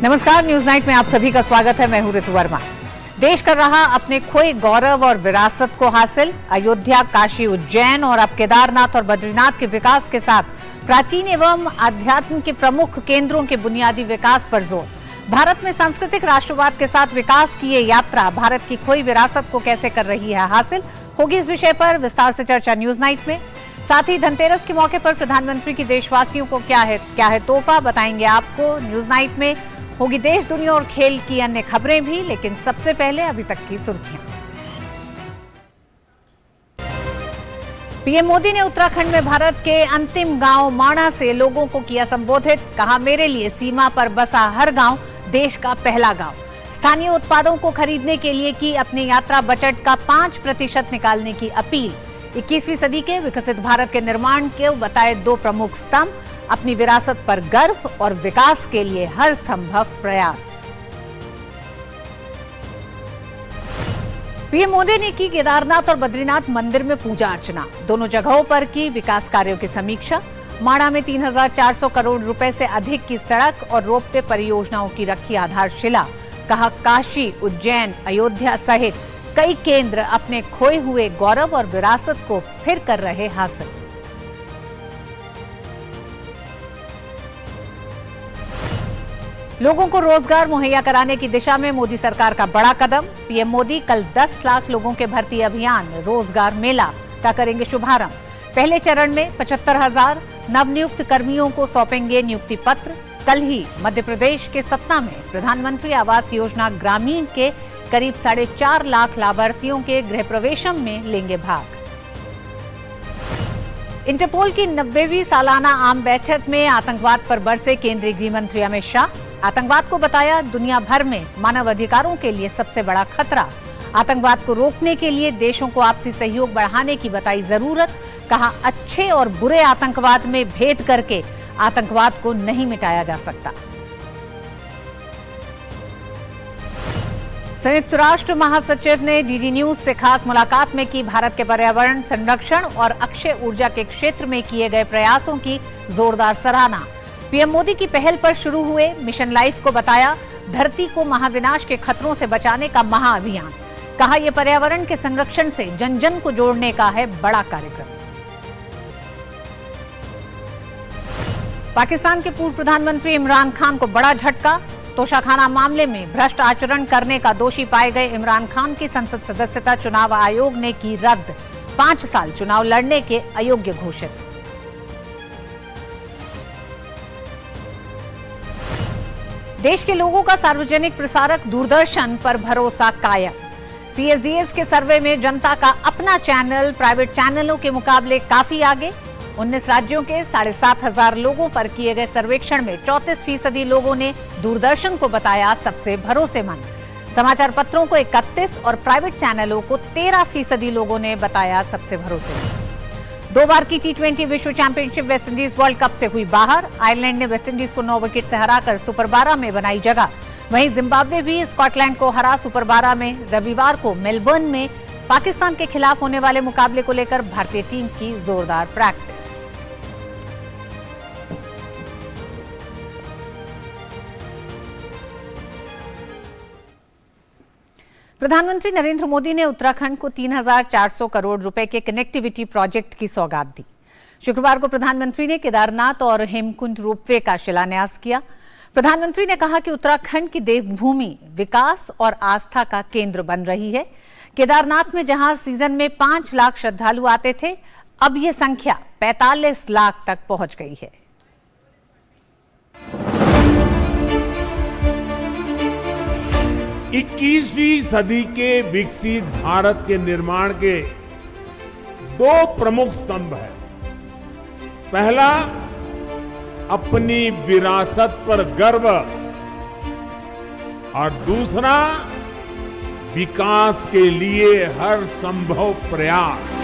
नमस्कार, news night में आप सभी का स्वागत है। मैं हूं ऋतु वर्मा। देश कर रहा अपने खोए गौरव और विरासत को हासिल। अयोध्या, काशी, उज्जैन और अब केदारनाथ और बद्रीनाथ के विकास के साथ प्राचीन एवं आध्यात्म के प्रमुख केंद्रों के बुनियादी विकास पर जोर। भारत में सांस्कृतिक राष्ट्रवाद के साथ विकास की ये यात्रा भारत की खोई विरासत को कैसे कर रही है हासिल, होगी इस विषय पर विस्तार से चर्चा न्यूज नाइट में। साथ ही धनतेरस के मौके पर प्रधानमंत्री की देशवासियों को क्या है तोहफा, बताएंगे आपको न्यूज नाइट में। होगी देश, दुनिया और खेल की अन्य खबरें भी, लेकिन सबसे पहले अभी तक की सुर्खियां। पीएम मोदी ने उत्तराखंड में भारत के अंतिम गांव माणा से लोगों को किया संबोधित। कहा, मेरे लिए सीमा पर बसा हर गांव देश का पहला गांव। स्थानीय उत्पादों को खरीदने के लिए की अपनी यात्रा बजट का 5% निकालने की अपील। 21वीं सदी के विकसित भारत के निर्माण के बताए 2 प्रमुख स्तंभ, अपनी विरासत पर गर्व और विकास के लिए हर संभव प्रयास। पीएम मोदी ने की केदारनाथ और बद्रीनाथ मंदिर में पूजा अर्चना। दोनों जगहों पर की विकास कार्यों की समीक्षा। माणा में 3,400 करोड़ रुपए से अधिक की सड़क और रोपवे परियोजनाओं की रखी आधारशिला। कहा, काशी, उज्जैन, अयोध्या सहित कई केंद्र अपने खोए हुए गौरव और विरासत को फिर कर रहे हासिल। लोगों को रोजगार मुहैया कराने की दिशा में मोदी सरकार का बड़ा कदम। पीएम मोदी कल 10 लाख लोगों के भर्ती अभियान रोजगार मेला का करेंगे शुभारंभ। पहले चरण में 75,000 नवनियुक्त कर्मियों को सौंपेंगे नियुक्ति पत्र। कल ही मध्य प्रदेश के सतना में प्रधानमंत्री आवास योजना ग्रामीण के करीब 4.5 लाख लाभार्थियों के गृह प्रवेशम में लेंगे भाग। इंटरपोल की 90वीं सालाना आम बैठक में आतंकवाद पर बरसे केंद्रीय गृह मंत्री अमित शाह। आतंकवाद को बताया दुनिया भर में मानव अधिकारों के लिए सबसे बड़ा खतरा। आतंकवाद को रोकने के लिए देशों को आपसी सहयोग बढ़ाने की बताई जरूरत। कहा, अच्छे और बुरे आतंकवाद में भेद करके आतंकवाद को नहीं मिटाया जा सकता। संयुक्त राष्ट्र महासचिव ने डीडी न्यूज से खास मुलाकात में की भारत के पर्यावरण संरक्षण और अक्षय ऊर्जा के क्षेत्र में किए गए प्रयासों की जोरदार सराहना। पीएम मोदी की पहल पर शुरू हुए मिशन लाइफ को बताया धरती को महाविनाश के खतरों से बचाने का महाअभियान। कहा, यह पर्यावरण के संरक्षण से जन जन को जोड़ने का है बड़ा कार्यक्रम। पाकिस्तान के पूर्व प्रधानमंत्री इमरान खान को बड़ा झटका। तोशाखाना मामले में भ्रष्ट आचरण करने का दोषी पाए गए इमरान खान की संसद सदस्यता चुनाव आयोग ने की रद्द। 5 साल चुनाव लड़ने के अयोग्य घोषित। देश के लोगों का सार्वजनिक प्रसारक दूरदर्शन पर भरोसा कायम। सीएसडीएस के सर्वे में जनता का अपना चैनल प्राइवेट चैनलों के मुकाबले काफी आगे। 19 राज्यों के 7,500 लोगों पर किए गए सर्वेक्षण में 34% लोगों ने दूरदर्शन को बताया सबसे भरोसेमंद। समाचार पत्रों को 31 और प्राइवेट चैनलों को 13% लोगों ने बताया सबसे भरोसेमंद। 2 बार की T20 विश्व चैंपियनशिप वेस्टइंडीज वर्ल्ड कप से हुई बाहर। आयरलैंड ने वेस्टइंडीज को 9 विकेट से हराकर सुपर 12 में बनाई जगह। वहीं जिम्बाब्वे भी स्कॉटलैंड को हरा सुपर 12 में। रविवार को मेलबर्न में पाकिस्तान के खिलाफ होने वाले मुकाबले को लेकर भारतीय टीम की जोरदार प्रैक्टिस। प्रधानमंत्री नरेंद्र मोदी ने उत्तराखंड को 3,400 करोड़ रुपए के कनेक्टिविटी प्रोजेक्ट की सौगात दी। शुक्रवार को प्रधानमंत्री ने केदारनाथ और हेमकुंड रोपवे का शिलान्यास किया। प्रधानमंत्री ने कहा कि उत्तराखंड की देवभूमि विकास और आस्था का केंद्र बन रही है। केदारनाथ में जहां सीजन में 5 लाख श्रद्धालु आते थे, अब यह संख्या 45 लाख तक पहुंच गई है। इक्कीसवीं सदी के विकसित भारत के निर्माण के 2 प्रमुख स्तंभ हैं। पहला, अपनी विरासत पर गर्व और दूसरा, विकास के लिए हर संभव प्रयास।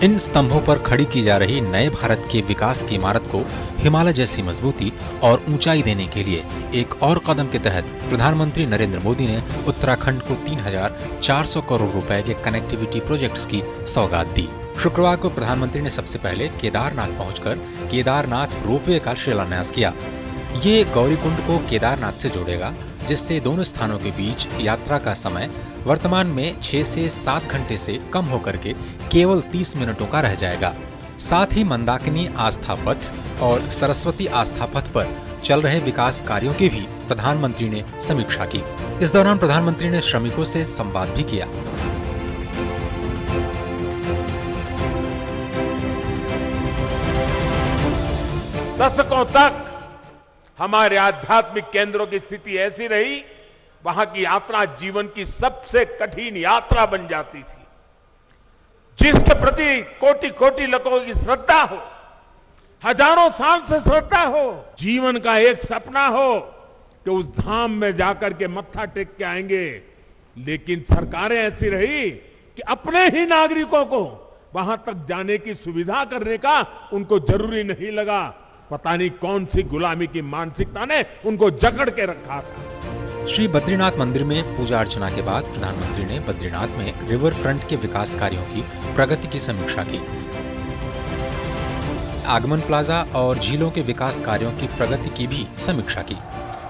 इन स्तंभों पर खड़ी की जा रही नए भारत के विकास की इमारत को हिमालय जैसी मजबूती और ऊंचाई देने के लिए एक और कदम के तहत प्रधानमंत्री नरेंद्र मोदी ने उत्तराखंड को 3,400 करोड़ रुपए के कनेक्टिविटी प्रोजेक्ट्स की सौगात दी। शुक्रवार को प्रधानमंत्री ने सबसे पहले केदारनाथ पहुंचकर केदारनाथ रोपवे का शिलान्यास किया। ये गौरीकुंड को केदारनाथ से जोड़ेगा, जिससे दोनों स्थानों के बीच यात्रा का समय वर्तमान में 6 से 7 घंटे से कम होकर के केवल 30 मिनटों का रह जाएगा। साथ ही मंदाकिनी आस्था पथ और सरस्वती आस्था पथ पर चल रहे विकास कार्यों की भी प्रधानमंत्री ने समीक्षा की। इस दौरान प्रधानमंत्री ने श्रमिकों से संवाद भी किया। दशकों तक हमारे आध्यात्मिक केंद्रों की स्थिति ऐसी रही, वहां की यात्रा जीवन की सबसे कठिन यात्रा बन जाती थी। जिसके प्रति कोटि कोटि लोगों की श्रद्धा हो, हजारों साल से श्रद्धा हो, जीवन का एक सपना हो कि उस धाम में जाकर के मत्था टेक के आएंगे, लेकिन सरकारें ऐसी रही कि अपने ही नागरिकों को वहां तक जाने की सुविधा करने का उनको जरूरी नहीं लगा। पता नहीं कौन सी गुलामी की मानसिकता ने उनको जकड़ के रखा था। श्री बद्रीनाथ मंदिर में पूजा अर्चना के बाद प्रधानमंत्री ने बद्रीनाथ में रिवर फ्रंट के विकास कार्यों की प्रगति की समीक्षा की। आगमन प्लाजा और झीलों के विकास कार्यों की प्रगति की भी समीक्षा की।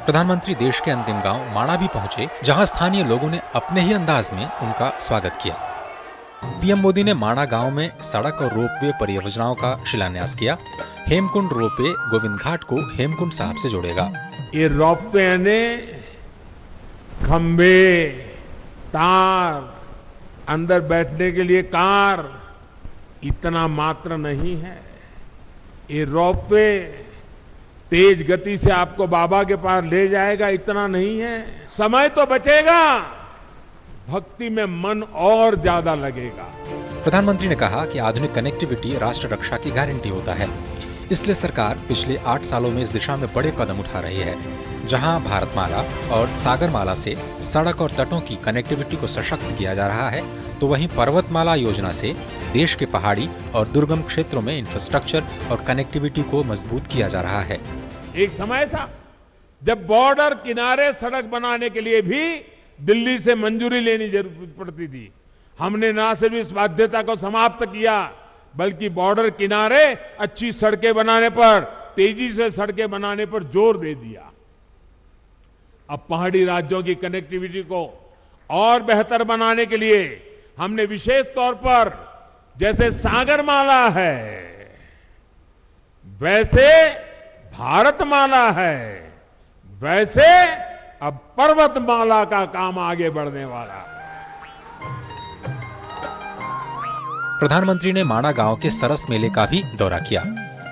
प्रधानमंत्री देश के अंतिम गांव माणा भी पहुंचे, जहां स्थानीय लोगों ने अपने ही अंदाज में उनका स्वागत किया। पीएम मोदी ने माणा गांव में सड़क और रोपवे परियोजनाओं का शिलान्यास किया। हेमकुंड रोपवे गोविंद घाट को हेमकुंड साहब से जोड़ेगा। ये रोपवे ने खंबे, तार, अंदर बैठने के लिए कार, इतना मात्र नहीं है। ये रोपवे तेज गति से आपको बाबा के पास ले जाएगा, इतना नहीं है। समय तो बचेगा, भक्ति में मन और ज्यादा लगेगा। प्रधानमंत्री ने कहा कि आधुनिक कनेक्टिविटी राष्ट्र रक्षा की गारंटी होता है, इसलिए सरकार पिछले 8 सालों में इस दिशा में बड़े कदम उठा रही है। जहां भारतमाला और सागरमाला से सड़क और तटों की कनेक्टिविटी को सशक्त किया जा रहा है, तो वहीं पर्वतमाला योजना से देश के पहाड़ी और दुर्गम क्षेत्रों में इंफ्रास्ट्रक्चर और कनेक्टिविटी को मजबूत किया जा रहा है। एक समय था जब बॉर्डर किनारे सड़क बनाने के लिए भी दिल्ली से मंजूरी लेनी जरूरत पड़ती थी। हमने न सिर्फ इस बाध्यता को समाप्त किया, बल्कि बॉर्डर किनारे अच्छी सड़कें बनाने पर, तेजी से सड़कें बनाने पर जोर दे दिया। अब पहाड़ी राज्यों की कनेक्टिविटी को और बेहतर बनाने के लिए हमने विशेष तौर पर, जैसे सागरमाला है वैसे भारतमाला है, वैसे अब पर्वतमाला का काम आगे बढ़ने वाला। प्रधानमंत्री ने माणा गांव के सरस मेले का भी दौरा किया।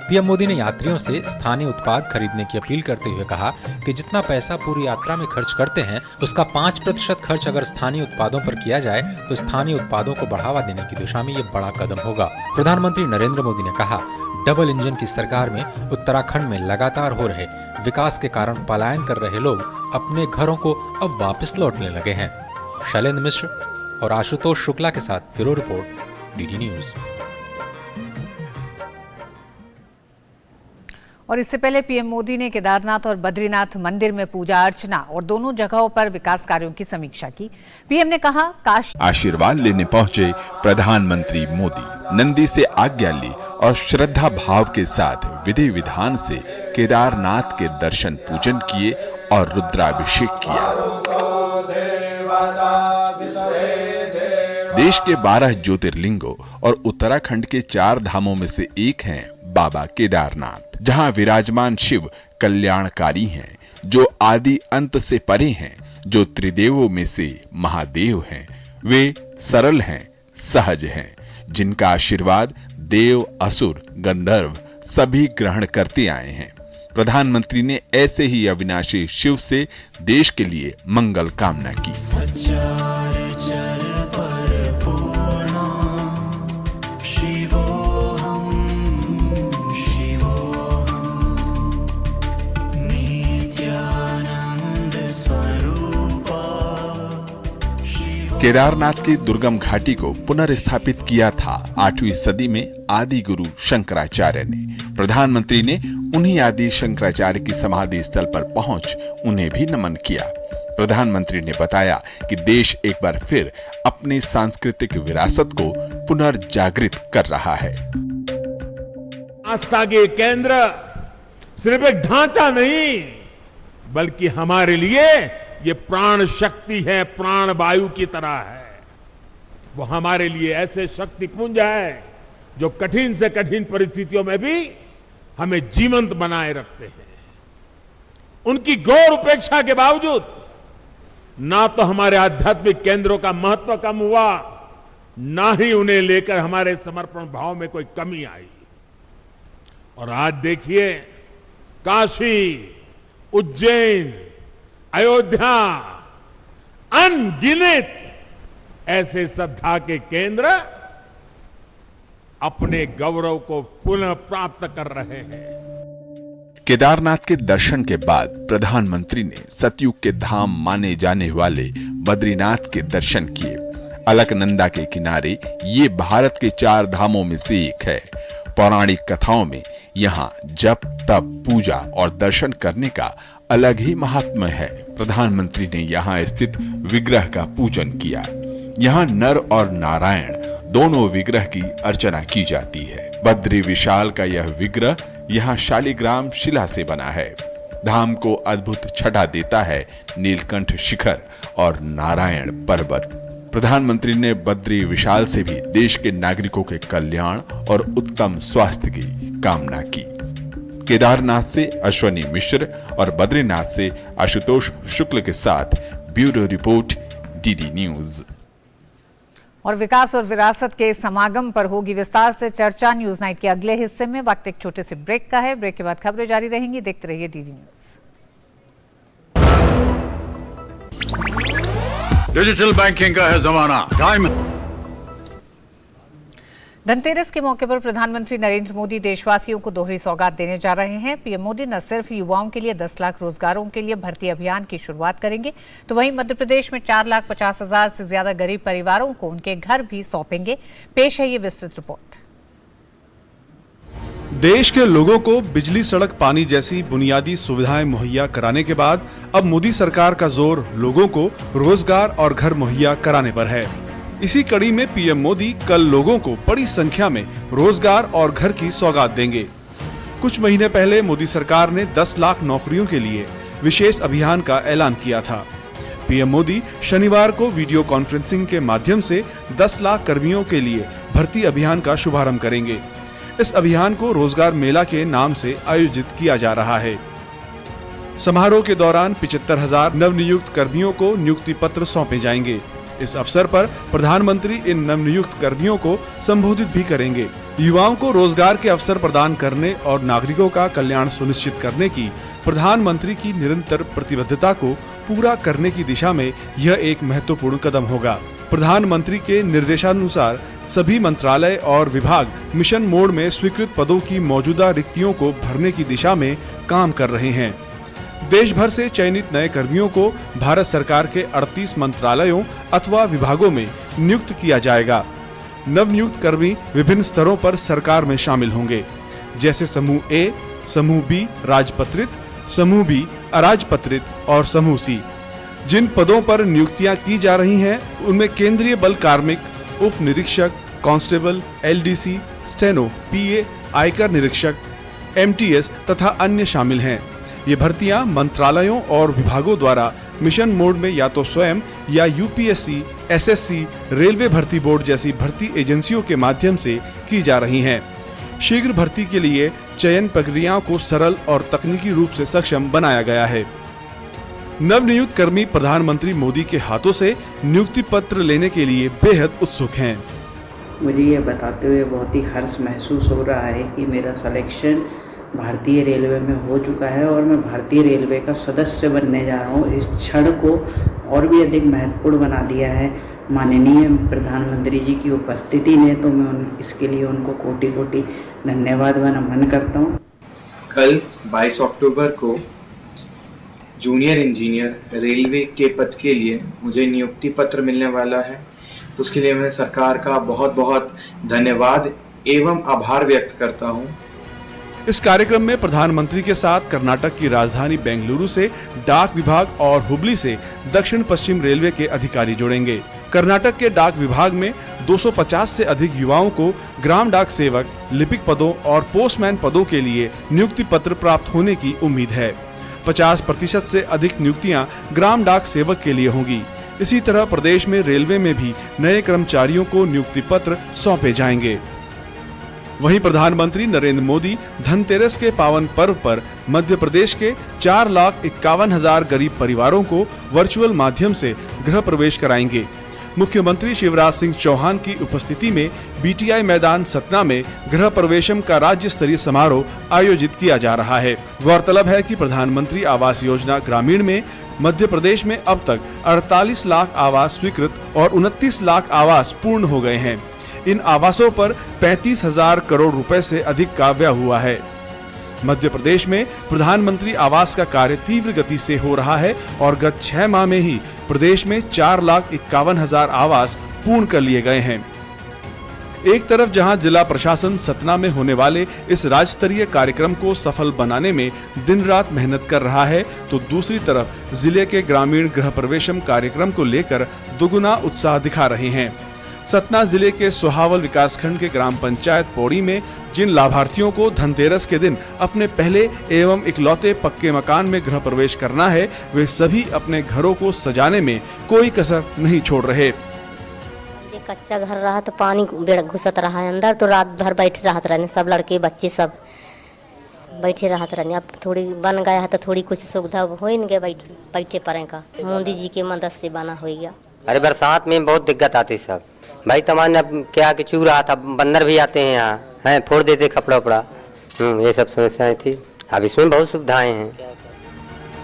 पीएम मोदी ने यात्रियों से स्थानीय उत्पाद खरीदने की अपील करते हुए कहा कि जितना पैसा पूरी यात्रा में खर्च करते हैं, उसका 5% खर्च अगर स्थानीय उत्पादों पर किया जाए तो स्थानीय उत्पादों को बढ़ावा देने की दिशा में ये बड़ा कदम होगा। प्रधानमंत्री नरेंद्र मोदी ने कहा, डबल इंजन की सरकार में उत्तराखंड में लगातार हो रहे विकास के कारण पलायन कर रहे लोग अपने घरों को अब वापस लौटने लगे हैं। शैलेंद्र मिश्र और आशुतोष शुक्ला के साथ ब्यूरो रिपोर्ट, डीडी न्यूज। और इससे पहले पीएम मोदी ने केदारनाथ और बद्रीनाथ मंदिर में पूजा अर्चना और दोनों जगहों पर विकास कार्यों की समीक्षा की। पीएम ने कहा, काश आशीर्वाद लेने पहुंचे प्रधानमंत्री मोदी नंदी से आज्ञा ली और श्रद्धा भाव के साथ विधि विधान से केदारनाथ के दर्शन पूजन किए और रुद्राभिषेक किया। देश के 12 ज्योतिर्लिंगों और उत्तराखंड के 4 धामों में से एक हैं बाबा केदारनाथ, जहां विराजमान शिव कल्याणकारी हैं, जो आदि अंत से परे हैं, जो त्रिदेवों में से महादेव हैं। वे सरल हैं, सहज हैं, जिनका आशीर्वाद देव, असुर, गंधर्व सभी ग्रहण करते आए हैं। प्रधानमंत्री ने ऐसे ही अविनाशी शिव से देश के लिए मंगल कामना की। केदारनाथ की दुर्गम घाटी को पुनर्स्थापित किया था 8वीं सदी में आदि गुरु शंकराचार्य ने। प्रधानमंत्री ने उन्हीं आदि शंकराचार्य की समाधि स्थल पर पहुंच उन्हें भी नमन किया। प्रधानमंत्री ने बताया कि देश एक बार फिर अपनी सांस्कृतिक विरासत को पुनर्जागृत कर रहा है। आस्था के केंद्र सिर्फ एक ढांचा नहीं, बल्कि हमारे लिए ये प्राण शक्ति है, प्राण वायु की तरह है। वो हमारे लिए ऐसे शक्ति पुंज है जो कठिन से कठिन परिस्थितियों में भी हमें जीवंत बनाए रखते हैं। उनकी घोर उपेक्षा के बावजूद ना तो हमारे आध्यात्मिक केंद्रों का महत्व कम हुआ, ना ही उन्हें लेकर हमारे समर्पण भाव में कोई कमी आई। और आज देखिए, काशी, उज्जैन, अयोध्या, अनगिनत ऐसे श्रद्धा के केंद्र अपने गौरव को पुनः प्राप्त कर रहे हैं। केदारनाथ के दर्शन के बाद प्रधानमंत्री ने सतयुग के धाम माने जाने वाले बद्रीनाथ के दर्शन किए। अलकनंदा के किनारे ये भारत के 4 धामों में से एक है। पौराणिक कथाओं में यहाँ जप, तप, पूजा और दर्शन करने का अलग ही महात्म्य है। प्रधानमंत्री ने यहाँ स्थित विग्रह का पूजन किया। यहाँ नर और नारायण दोनों विग्रह की अर्चना की जाती है। बद्री विशाल का यह विग्रह यहाँ शालिग्राम शिला से बना है। धाम को अद्भुत छटा देता है नीलकंठ शिखर और नारायण पर्वत। प्रधानमंत्री ने बद्री विशाल से भी देश के नागरिकों के कल्याण और उत्तम स्वास्थ्य की कामना की। केदारनाथ से अश्वनी मिश्र और बद्रीनाथ से आशुतोष शुक्ल के साथ ब्यूरो रिपोर्ट, डीडी न्यूज। और विकास और विरासत के समागम पर होगी विस्तार से चर्चा। न्यूज नाइट के अगले हिस्से में वक्त एक छोटे से ब्रेक का है। ब्रेक के बाद खबरें जारी रहेंगी। देखते रहिए डीडी न्यूज। डिजिटल बैंकिंग का है जमाना। टाइम धनतेरस के मौके पर प्रधानमंत्री नरेंद्र मोदी देशवासियों को दोहरी सौगात देने जा रहे हैं। पीएम मोदी न सिर्फ युवाओं के लिए 10 लाख रोजगारों के लिए भर्ती अभियान की शुरुआत करेंगे, तो वहीं मध्य प्रदेश में 4,50,000 से ज्यादा गरीब परिवारों को उनके घर भी सौंपेंगे। पेश है ये विस्तृत रिपोर्ट। देश के लोगों को बिजली, सड़क, पानी जैसी बुनियादी सुविधाएं मुहैया कराने के बाद अब मोदी सरकार का जोर लोगों को रोजगार और घर मुहैया कराने पर है। इसी कड़ी में पीएम मोदी कल लोगों को बड़ी संख्या में रोजगार और घर की सौगात देंगे। कुछ महीने पहले मोदी सरकार ने 10 लाख नौकरियों के लिए विशेष अभियान का ऐलान किया था। पीएम मोदी शनिवार को वीडियो कॉन्फ्रेंसिंग के माध्यम से 10 लाख कर्मियों के लिए भर्ती अभियान का शुभारंभ करेंगे। इस अभियान को रोजगार मेला के नाम से आयोजित किया जा रहा है। समारोह के दौरान 75,000 नवनियुक्त कर्मियों को नियुक्ति पत्र सौंपे जाएंगे। इस अवसर पर प्रधानमंत्री इन नवनियुक्त कर्मियों को संबोधित भी करेंगे। युवाओं को रोजगार के अवसर प्रदान करने और नागरिकों का कल्याण सुनिश्चित करने की प्रधानमंत्री की निरंतर प्रतिबद्धता को पूरा करने की दिशा में यह एक महत्वपूर्ण कदम होगा। प्रधानमंत्री के निर्देशानुसार सभी मंत्रालय और विभाग मिशन मोड में स्वीकृत पदों की मौजूदा रिक्तियों को भरने की दिशा में काम कर रहे हैं। देश भर से चयनित नए कर्मियों को भारत सरकार के 38 मंत्रालयों अथवा विभागों में नियुक्त किया जाएगा। नवनियुक्त कर्मी विभिन्न स्तरों पर सरकार में शामिल होंगे, जैसे समूह ए, समूह बी राजपत्रित, समूह बी अराजपत्रित और समूह सी। जिन पदों पर नियुक्तियां की जा रही हैं, उनमें केंद्रीय बल कार्मिक, उप निरीक्षक, कांस्टेबल, एलडीसी, स्टेनो, पीए, आयकर निरीक्षक, एमटीएस तथा अन्य शामिल हैं। ये भर्तियां मंत्रालयों और विभागों द्वारा मिशन मोड में या तो स्वयं या यूपीएससी, एसएससी, रेलवे भर्ती बोर्ड जैसी भर्ती एजेंसियों के माध्यम से की जा रही हैं। शीघ्र भर्ती के लिए चयन प्रक्रियाओं को सरल और तकनीकी रूप से सक्षम बनाया गया है। नवनियुक्त कर्मी प्रधानमंत्री मोदी के हाथों से नियुक्ति पत्र लेने के लिए बेहद उत्सुक हैं। मुझे ये बताते हुए बहुत ही हर्ष महसूस हो रहा है कि मेरा सिलेक्शन भारतीय रेलवे में हो चुका है और मैं भारतीय रेलवे का सदस्य बनने जा रहा हूँ। इस क्षण को और भी अधिक महत्वपूर्ण बना दिया है माननीय प्रधानमंत्री जी की उपस्थिति ने, तो मैं इसके लिए उनको कोटि कोटि धन्यवाद व नमन करता हूँ। कल 22 अक्टूबर को जूनियर इंजीनियर रेलवे के पद के लिए मुझे नियुक्ति पत्र मिलने वाला है। उसके लिए मैं सरकार का बहुत बहुत धन्यवाद एवं आभार व्यक्त करता हूं। इस कार्यक्रम में प्रधानमंत्री के साथ कर्नाटक की राजधानी बेंगलुरु से डाक विभाग और हुबली से दक्षिण पश्चिम रेलवे के अधिकारी जुड़ेंगे। कर्नाटक के डाक विभाग में 250 से अधिक युवाओं को ग्राम डाक सेवक, लिपिक पदों और पोस्टमैन पदों के लिए नियुक्ति पत्र प्राप्त होने की उम्मीद है। 50% से अधिक नियुक्तियां ग्राम डाक सेवक के लिए होंगी। इसी तरह प्रदेश में रेलवे में भी नए कर्मचारियों को नियुक्ति पत्र सौंपे जाएंगे। वहीं प्रधानमंत्री नरेंद्र मोदी धनतेरस के पावन पर्व पर मध्य प्रदेश के 4,51,000 गरीब परिवारों को वर्चुअल माध्यम से गृह प्रवेश कराएंगे। मुख्यमंत्री शिवराज सिंह चौहान की उपस्थिति में बीटीआई मैदान सतना में गृह प्रवेशम का राज्य स्तरीय समारोह आयोजित किया जा रहा है। गौरतलब है कि प्रधानमंत्री आवास योजना ग्रामीण में मध्य प्रदेश में अब तक 48 लाख आवास स्वीकृत और 29 लाख आवास पूर्ण हो गए हैं। इन आवासों पर 35,000 करोड़ रुपए से अधिक का व्यय हुआ है। मध्य प्रदेश में प्रधानमंत्री आवास का कार्य तीव्र गति से हो रहा है और गत 6 माह में ही प्रदेश में 4,51,000 आवास पूर्ण कर लिए गए हैं। एक तरफ जहां जिला प्रशासन सतना में होने वाले इस राज्य स्तरीय कार्यक्रम को सफल बनाने में दिन रात मेहनत कर रहा है, तो दूसरी तरफ जिले के ग्रामीण गृह प्रवेशम कार्यक्रम को लेकर दुगुना उत्साह दिखा रहे हैं। सतना जिले के सोहावल विकासखंड के ग्राम पंचायत पौड़ी में जिन लाभार्थियों को धनतेरस के दिन अपने पहले एवं इकलौते पक्के मकान में गृह प्रवेश करना है, वे सभी अपने घरों को सजाने में कोई कसर नहीं छोड़ रहे। कच्चा घर रहा तो पानी घुसत रहा है अंदर, तो रात भर बैठे रहते रहने, सब लड़के बच्चे सब बैठे रहते रहने। अब थोड़ी बन गया है तो थोड़ी कुछ सुविधा हो ही नहीं गया, बैठे पड़े का मोदी जी के मदद से बना हो गया। अरे बरसात में बहुत दिक्कत आती सब भाई, तमान अब क्या कि चू रहा था, बंदर भी आते हैं यहाँ, हैं फोड़ देते कपड़ा उपड़ा, ये सब समस्याएं थी। अब इसमें बहुत सुविधाएं हैं।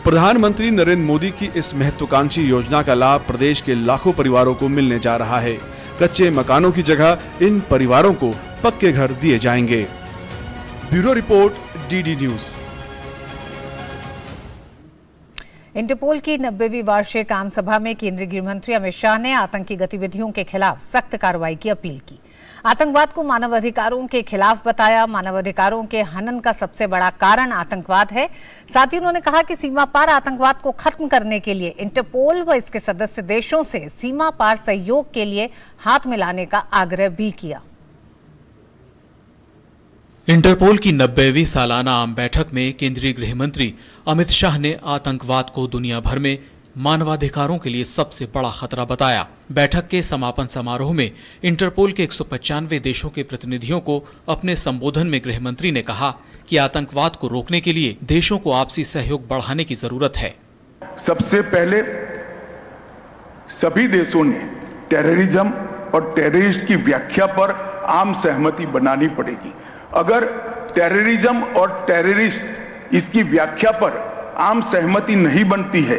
प्रधानमंत्री नरेंद्र मोदी की इस महत्वाकांक्षी योजना का लाभ प्रदेश के लाखों परिवारों को मिलने जा रहा है। कच्चे मकानों की जगह इन परिवारों को पक्के घर दिए जाएंगे। Bureau report, DD news. Interpol की 90वीं वार्षिक आम सभा में केंद्रीय गृह मंत्री अमित शाह ने आतंकी गतिविधियों के खिलाफ सख्त कार्रवाई की अपील की। आतंकवाद को मानवाधिकारों के खिलाफ बताया। मानवाधिकारों के हनन का सबसे बड़ा कारण आतंकवाद है। साथ ही उन्होंने कहा कि सीमा पार आतंकवाद को खत्म करने के लिए इंटरपोल व इसके सदस्य देशों से सीमा पार सहयोग के लिए हाथ मिलाने का आग्रह भी किया। इंटरपोल की 90वीं सालाना आम बैठक में केंद्रीय गृह मंत्री अमित शाह ने आतंकवाद को दुनिया भर में मानवाधिकारों के लिए सबसे बड़ा खतरा बताया। बैठक के समापन समारोह में इंटरपोल के 195 देशों के प्रतिनिधियों को अपने संबोधन में गृह मंत्री ने कहा कि आतंकवाद को रोकने के लिए देशों को आपसी सहयोग बढ़ाने की जरूरत है। सबसे पहले सभी देशों ने टेररिज्म और टेररिस्ट की व्याख्या पर आम सहमति बनानी पड़ेगी। अगर टेररिज्म और टेररिस्ट इसकी व्याख्या पर आम सहमति नहीं बनती है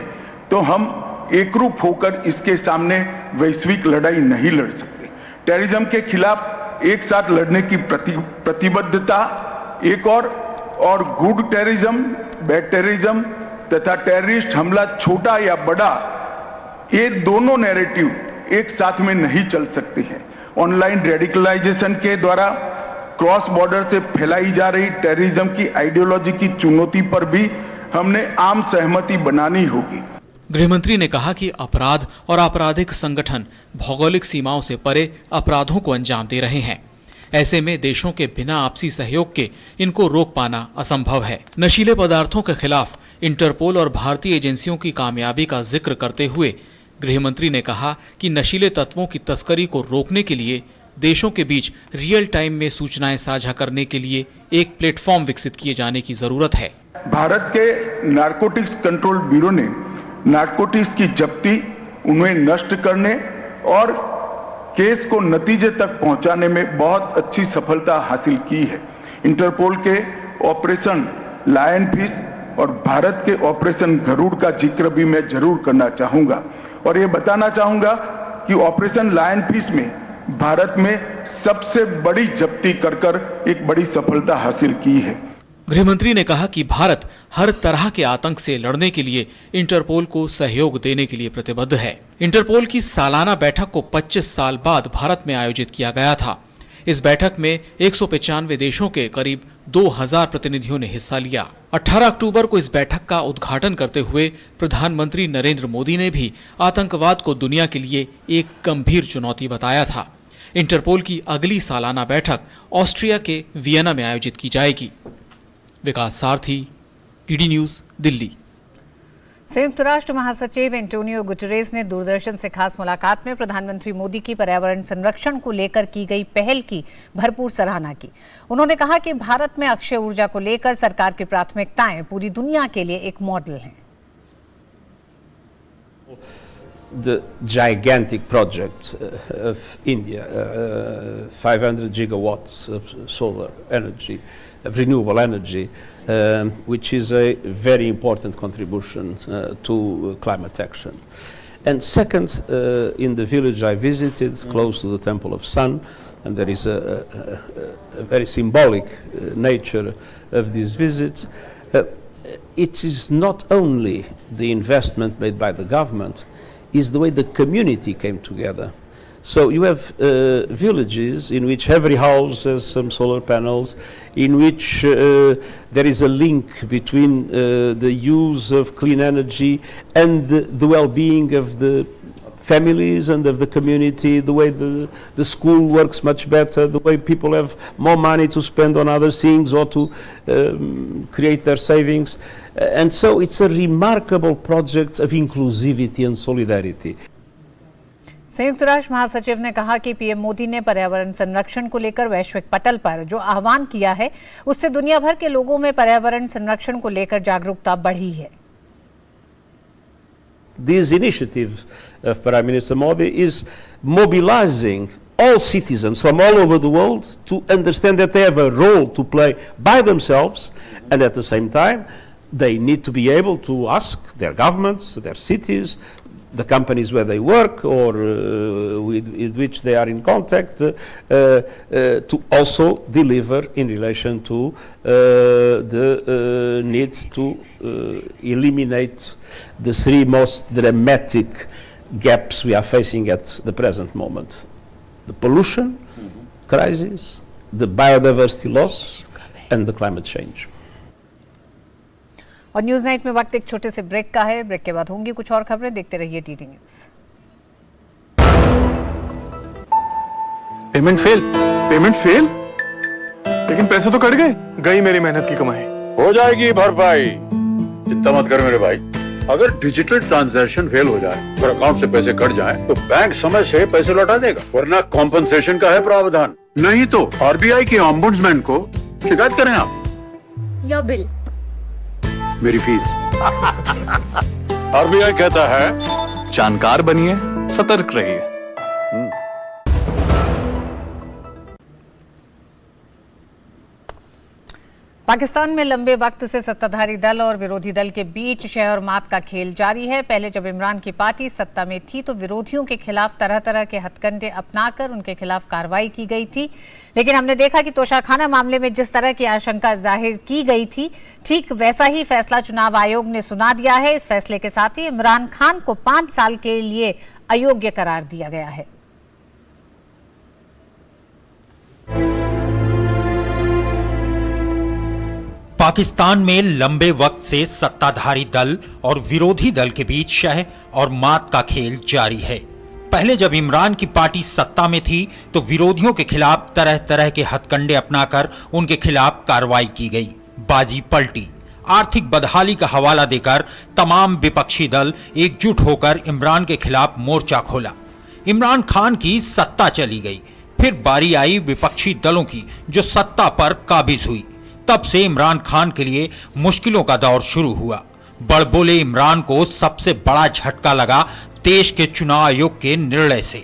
तो हम एकरूप होकर इसके सामने वैश्विक लड़ाई नहीं लड़ सकते। टेररिज्म के खिलाफ एक साथ लड़ने की प्रतिबद्धता एक और गुड टेररिज्म, बैड टेररिज्म तथा टेररिस्ट हमला छोटा या बड़ा, ये दोनों नैरेटिव एक साथ में नहीं चल सकते हैं। ऑनलाइन रेडिकलाइजेशन के द्वारा क्रॉस बॉर्डर से फैलाई जा रही टेररिज्म की आइडियोलॉजी की चुनौती पर भी हमने आम सहमति बनानी होगी। गृहमंत्री ने कहा कि अपराध और आपराधिक संगठन भौगोलिक सीमाओं से परे अपराधों को अंजाम दे रहे हैं। ऐसे में देशों के बिना आपसी सहयोग के इनको रोक पाना असंभव है। नशीले पदार्थों के खिलाफ इंटरपोल और भारतीय एजेंसियों की कामयाबी का जिक्र करते हुए गृहमंत्री ने कहा कि नशीले तत्वों की तस्करी को रोकने के लिए देशों के बीच रियल टाइम में सूचनाएं साझा करने के लिए एक प्लेटफॉर्म विकसित किए जाने की जरूरत है। भारत के नारकोटिक्स कंट्रोल ब्यूरो ने नारकोटिक्स की जब्ती, उन्हें नष्ट करने और केस को नतीजे तक पहुंचाने में बहुत अच्छी सफलता हासिल की है। इंटरपोल के ऑपरेशन लायन फिश और भारत के ऑपरेशन गरुड़ का जिक्र भी मैं जरूर करना चाहूंगा और ये बताना चाहूंगा कि ऑपरेशन लायन फिश में भारत में सबसे बड़ी जब्ती कर एक बड़ी सफलता हासिल की है। गृहमंत्री ने कहा कि भारत हर तरह के आतंक से लड़ने के लिए इंटरपोल को सहयोग देने के लिए प्रतिबद्ध है। इंटरपोल की सालाना बैठक को 25 साल बाद भारत में आयोजित किया गया था। इस बैठक में 195 देशों के करीब 2000 प्रतिनिधियों ने हिस्सा लिया। 18 अक्टूबर को इस बैठक का उद्घाटन करते हुए प्रधानमंत्री नरेंद्र मोदी ने भी आतंकवाद को दुनिया के लिए एक गंभीर चुनौती बताया था। इंटरपोल की अगली सालाना बैठक ऑस्ट्रिया के वियना में आयोजित की जाएगी। विकास सारथी, डीडी न्यूज, दिल्ली। संयुक्त राष्ट्र महासचिव एंटोनियो गुटेरेस ने दूरदर्शन से खास मुलाकात में प्रधानमंत्री मोदी की पर्यावरण संरक्षण को लेकर की गई पहल की भरपूर सराहना की। उन्होंने कहा कि भारत में अक्षय ऊर्जा को लेकर सरकार की प्राथमिकताएं पूरी दुनिया के लिए एक मॉडल हैं। The gigantic project of India, 500 gigawatts of solar energy, of renewable energy, which is a very important contribution to climate action. And second, in the village I visited, close to the Temple of Sun, and there is a very symbolic nature of this visit. It is not only the investment made by the government, is the way the community came together. So you have villages in which every house has some solar panels, in which there is a link between the use of clean energy and the well-being of the families and of the community, the way the school works much better, the way people have more money to spend on other things or to create their savings. And so it's a remarkable project of inclusivity and solidarity. संयुक्त राष्ट्र महासचिव ने कहा कि PM Modi ने पर्यावरण संरक्षण को लेकर वैश्विक पटल पर जो आह्वान किया है, उससे दुनिया भर के लोगों में पर्यावरण संरक्षण को लेकर जागरूकता बढ़ी है। This initiative of Prime Minister Modi is mobilizing all citizens from all over the world to understand that they have a role to play by themselves, and at the same time they need to be able to ask their governments, their cities, the companies where they work or with which they are in contact to also deliver in relation to the need to eliminate the three most dramatic gaps we are facing at the present moment: the pollution crisis, the biodiversity loss, and the climate change. और news night में वक्त एक छोटे से break का है। Break के बाद होंगी कुछ और खबरें। देखते रहिए डीडी न्यूज। पेमेंट फेल, लेकिन पैसे तो कट गए। गई मेरी मेहनत की कमाई। हो जाएगी भरपाई, चिंता मत कर मेरे भाई। अगर डिजिटल ट्रांजैक्शन फेल हो जाए और अकाउंट से पैसे कट जाए तो बैंक समय से पैसे लौटा देगा, वरना कॉम्पनसेशन का है प्रावधान। नहीं तो आरबीआई के ओम्बुड्समैन को शिकायत करें आप। योर बिल, मेरी फीस। आरबीआई कहता है जानकार बनिए, सतर्क रहिए। पाकिस्तान में लंबे वक्त से सत्ताधारी दल और विरोधी दल के बीच शह और मात का खेल जारी है। पहले जब इमरान की पार्टी सत्ता में थी तो विरोधियों के खिलाफ तरह तरह के हथकंडे अपनाकर उनके खिलाफ कार्रवाई की गई थी, लेकिन हमने देखा कि तोशाखाना मामले में जिस तरह की आशंका जाहिर की गई थी, ठीक वैसा ही फैसला चुनाव आयोग ने सुना दिया है। इस फैसले के साथ ही इमरान खान को 5 साल के लिए अयोग्य करार दिया गया है। पाकिस्तान में लंबे वक्त से सत्ताधारी दल और विरोधी दल के बीच शह और मात का खेल जारी है। पहले जब इमरान की पार्टी सत्ता में थी तो विरोधियों के खिलाफ तरह तरह के हथकंडे अपनाकर उनके खिलाफ कार्रवाई की गई, बाजी पलटी। आर्थिक बदहाली का हवाला देकर तमाम विपक्षी दल एकजुट होकर इमरान के खिलाफ मोर्चा खोला। इमरान खान की सत्ता चली गई, फिर बारी आई विपक्षी दलों की जो सत्ता पर काबिज हुई। तब से इमरान खान के लिए मुश्किलों का दौर शुरू हुआ। बड़बोले इमरान को सबसे बड़ा झटका लगा देश के चुनाव आयोग के निर्णय से।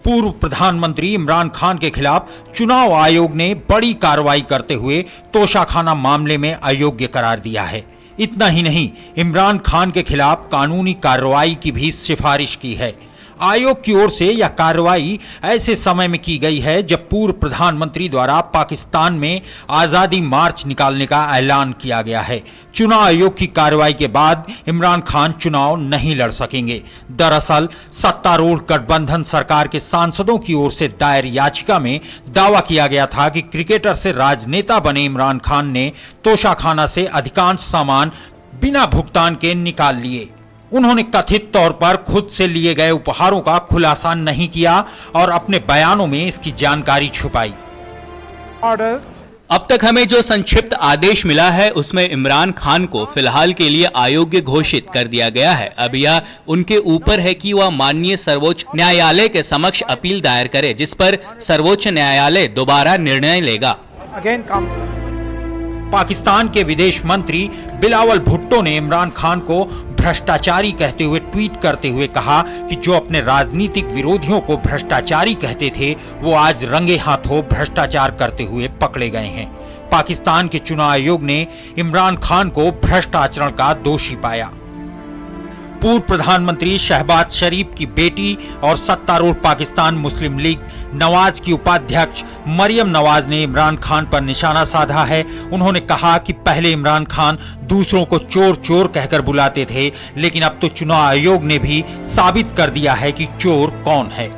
पूर्व प्रधानमंत्री इमरान खान के खिलाफ चुनाव आयोग ने बड़ी कार्रवाई करते हुए तोशाखाना मामले में अयोग्य करार दिया है। इतना ही नहीं, इमरान खान के खिलाफ कानूनी कार्रवाई की भी सिफारिश की है। आयोग की ओर से यह कार्रवाई ऐसे समय में की गई है जब पूर्व प्रधानमंत्री द्वारा पाकिस्तान में आजादी मार्च निकालने का ऐलान किया गया है। चुनाव आयोग की कार्रवाई के बाद इमरान खान चुनाव नहीं लड़ सकेंगे। दरअसल सत्तारूढ़ गठबंधन सरकार के सांसदों की ओर से दायर याचिका में दावा किया गया था कि क्रिकेटर से राजनेता बने इमरान खान ने तोशाखाना से अधिकांश सामान बिना भुगतान के निकाल लिए। उन्होंने कथित तौर पर खुद से लिए गए उपहारों का खुलासा नहीं किया और अपने बयानों में इसकी जानकारी छुपाई। अब तक हमें जो संक्षिप्त आदेश मिला है उसमें इमरान खान को फिलहाल के लिए अयोग्य घोषित कर दिया गया है। अब यह उनके ऊपर है कि वह माननीय सर्वोच्च न्यायालय के समक्ष अपील दायर करे, जिस पर सर्वोच्च न्यायालय दोबारा निर्णय लेगा। पाकिस्तान के विदेश मंत्री बिलावल भुट्टो ने इमरान खान को भ्रष्टाचारी कहते हुए ट्वीट करते हुए कहा कि जो अपने राजनीतिक विरोधियों को भ्रष्टाचारी कहते थे वो आज रंगे हाथों भ्रष्टाचार करते हुए पकड़े गए हैं। पाकिस्तान के चुनाव आयोग ने इमरान खान को भ्रष्ट आचरण का दोषी पाया। पूर्व प्रधानमंत्री शहबाज शरीफ की बेटी और सत्तारूढ़ पाकिस्तान मुस्लिम लीग नवाज की उपाध्यक्ष मरियम नवाज ने इमरान खान पर निशाना साधा है। उन्होंने कहा कि पहले इमरान खान दूसरों को चोर चोर कहकर बुलाते थे, लेकिन अब तो चुनाव आयोग ने भी साबित कर दिया है कि चोर कौन है।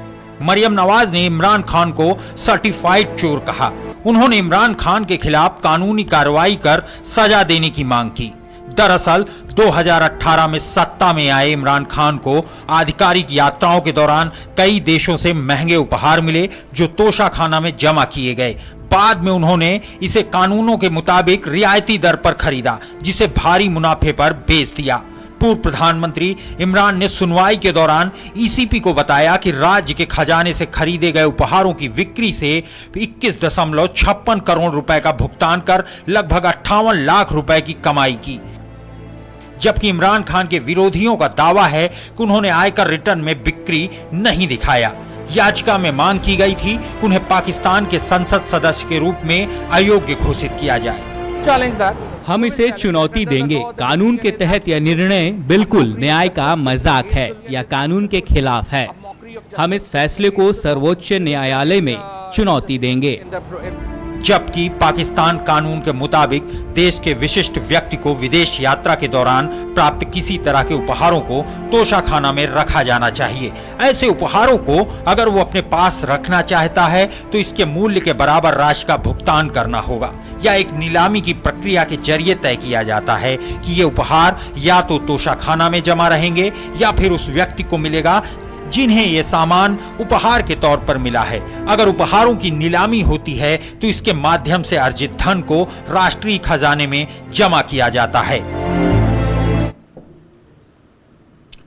मरियम नवाज ने इमरान खान को सर्टिफाइड चोर कहा। उन्होंने इमरान खान के खिलाफ कानूनी कार्रवाई कर सजा देने की मांग की। दरअसल 2018 में सत्ता में आए इमरान खान को आधिकारिक यात्राओं के दौरान कई देशों से महंगे उपहार मिले जो तोशाखाना में जमा किए गए। बाद में उन्होंने इसे कानूनों के मुताबिक रियायती दर पर खरीदा, जिसे भारी मुनाफे पर बेच दिया। पूर्व प्रधानमंत्री इमरान ने सुनवाई के दौरान ईसीपी को बताया कि राज्य के खजाने से खरीदे गए उपहारों की बिक्री से 21.56 करोड़ रुपए का भुगतान कर लगभग 58 लाख रुपए की कमाई की। जबकि इमरान खान के विरोधियों का दावा है कि उन्होंने आयकर रिटर्न में बिक्री नहीं दिखाया। याचिका में मांग की गई थी कि उन्हें पाकिस्तान के संसद सदस्य के रूप में अयोग्य घोषित किया जाए। हम इसे चुनौती देंगे। कानून के तहत यह निर्णय बिल्कुल न्याय का मजाक है या कानून के खिलाफ है। हम इस फैसले को सर्वोच्च न्यायालय में चुनौती देंगे। जबकि पाकिस्तान कानून के मुताबिक देश के विशिष्ट व्यक्ति को विदेश यात्रा के दौरान प्राप्त किसी तरह के उपहारों को तोशाखाना में रखा जाना चाहिए। ऐसे उपहारों को अगर वो अपने पास रखना चाहता है तो इसके मूल्य के बराबर राशि का भुगतान करना होगा, या एक नीलामी की प्रक्रिया के जरिए तय किया जाता है कि ये उपहार या तो तोशाखाना में जमा रहेंगे या फिर उस व्यक्ति को मिलेगा जिन्हें ये सामान उपहार के तौर पर मिला है। अगर उपहारों की नीलामी होती है तो इसके माध्यम से अर्जित धन को राष्ट्रीय खजाने में जमा किया जाता है।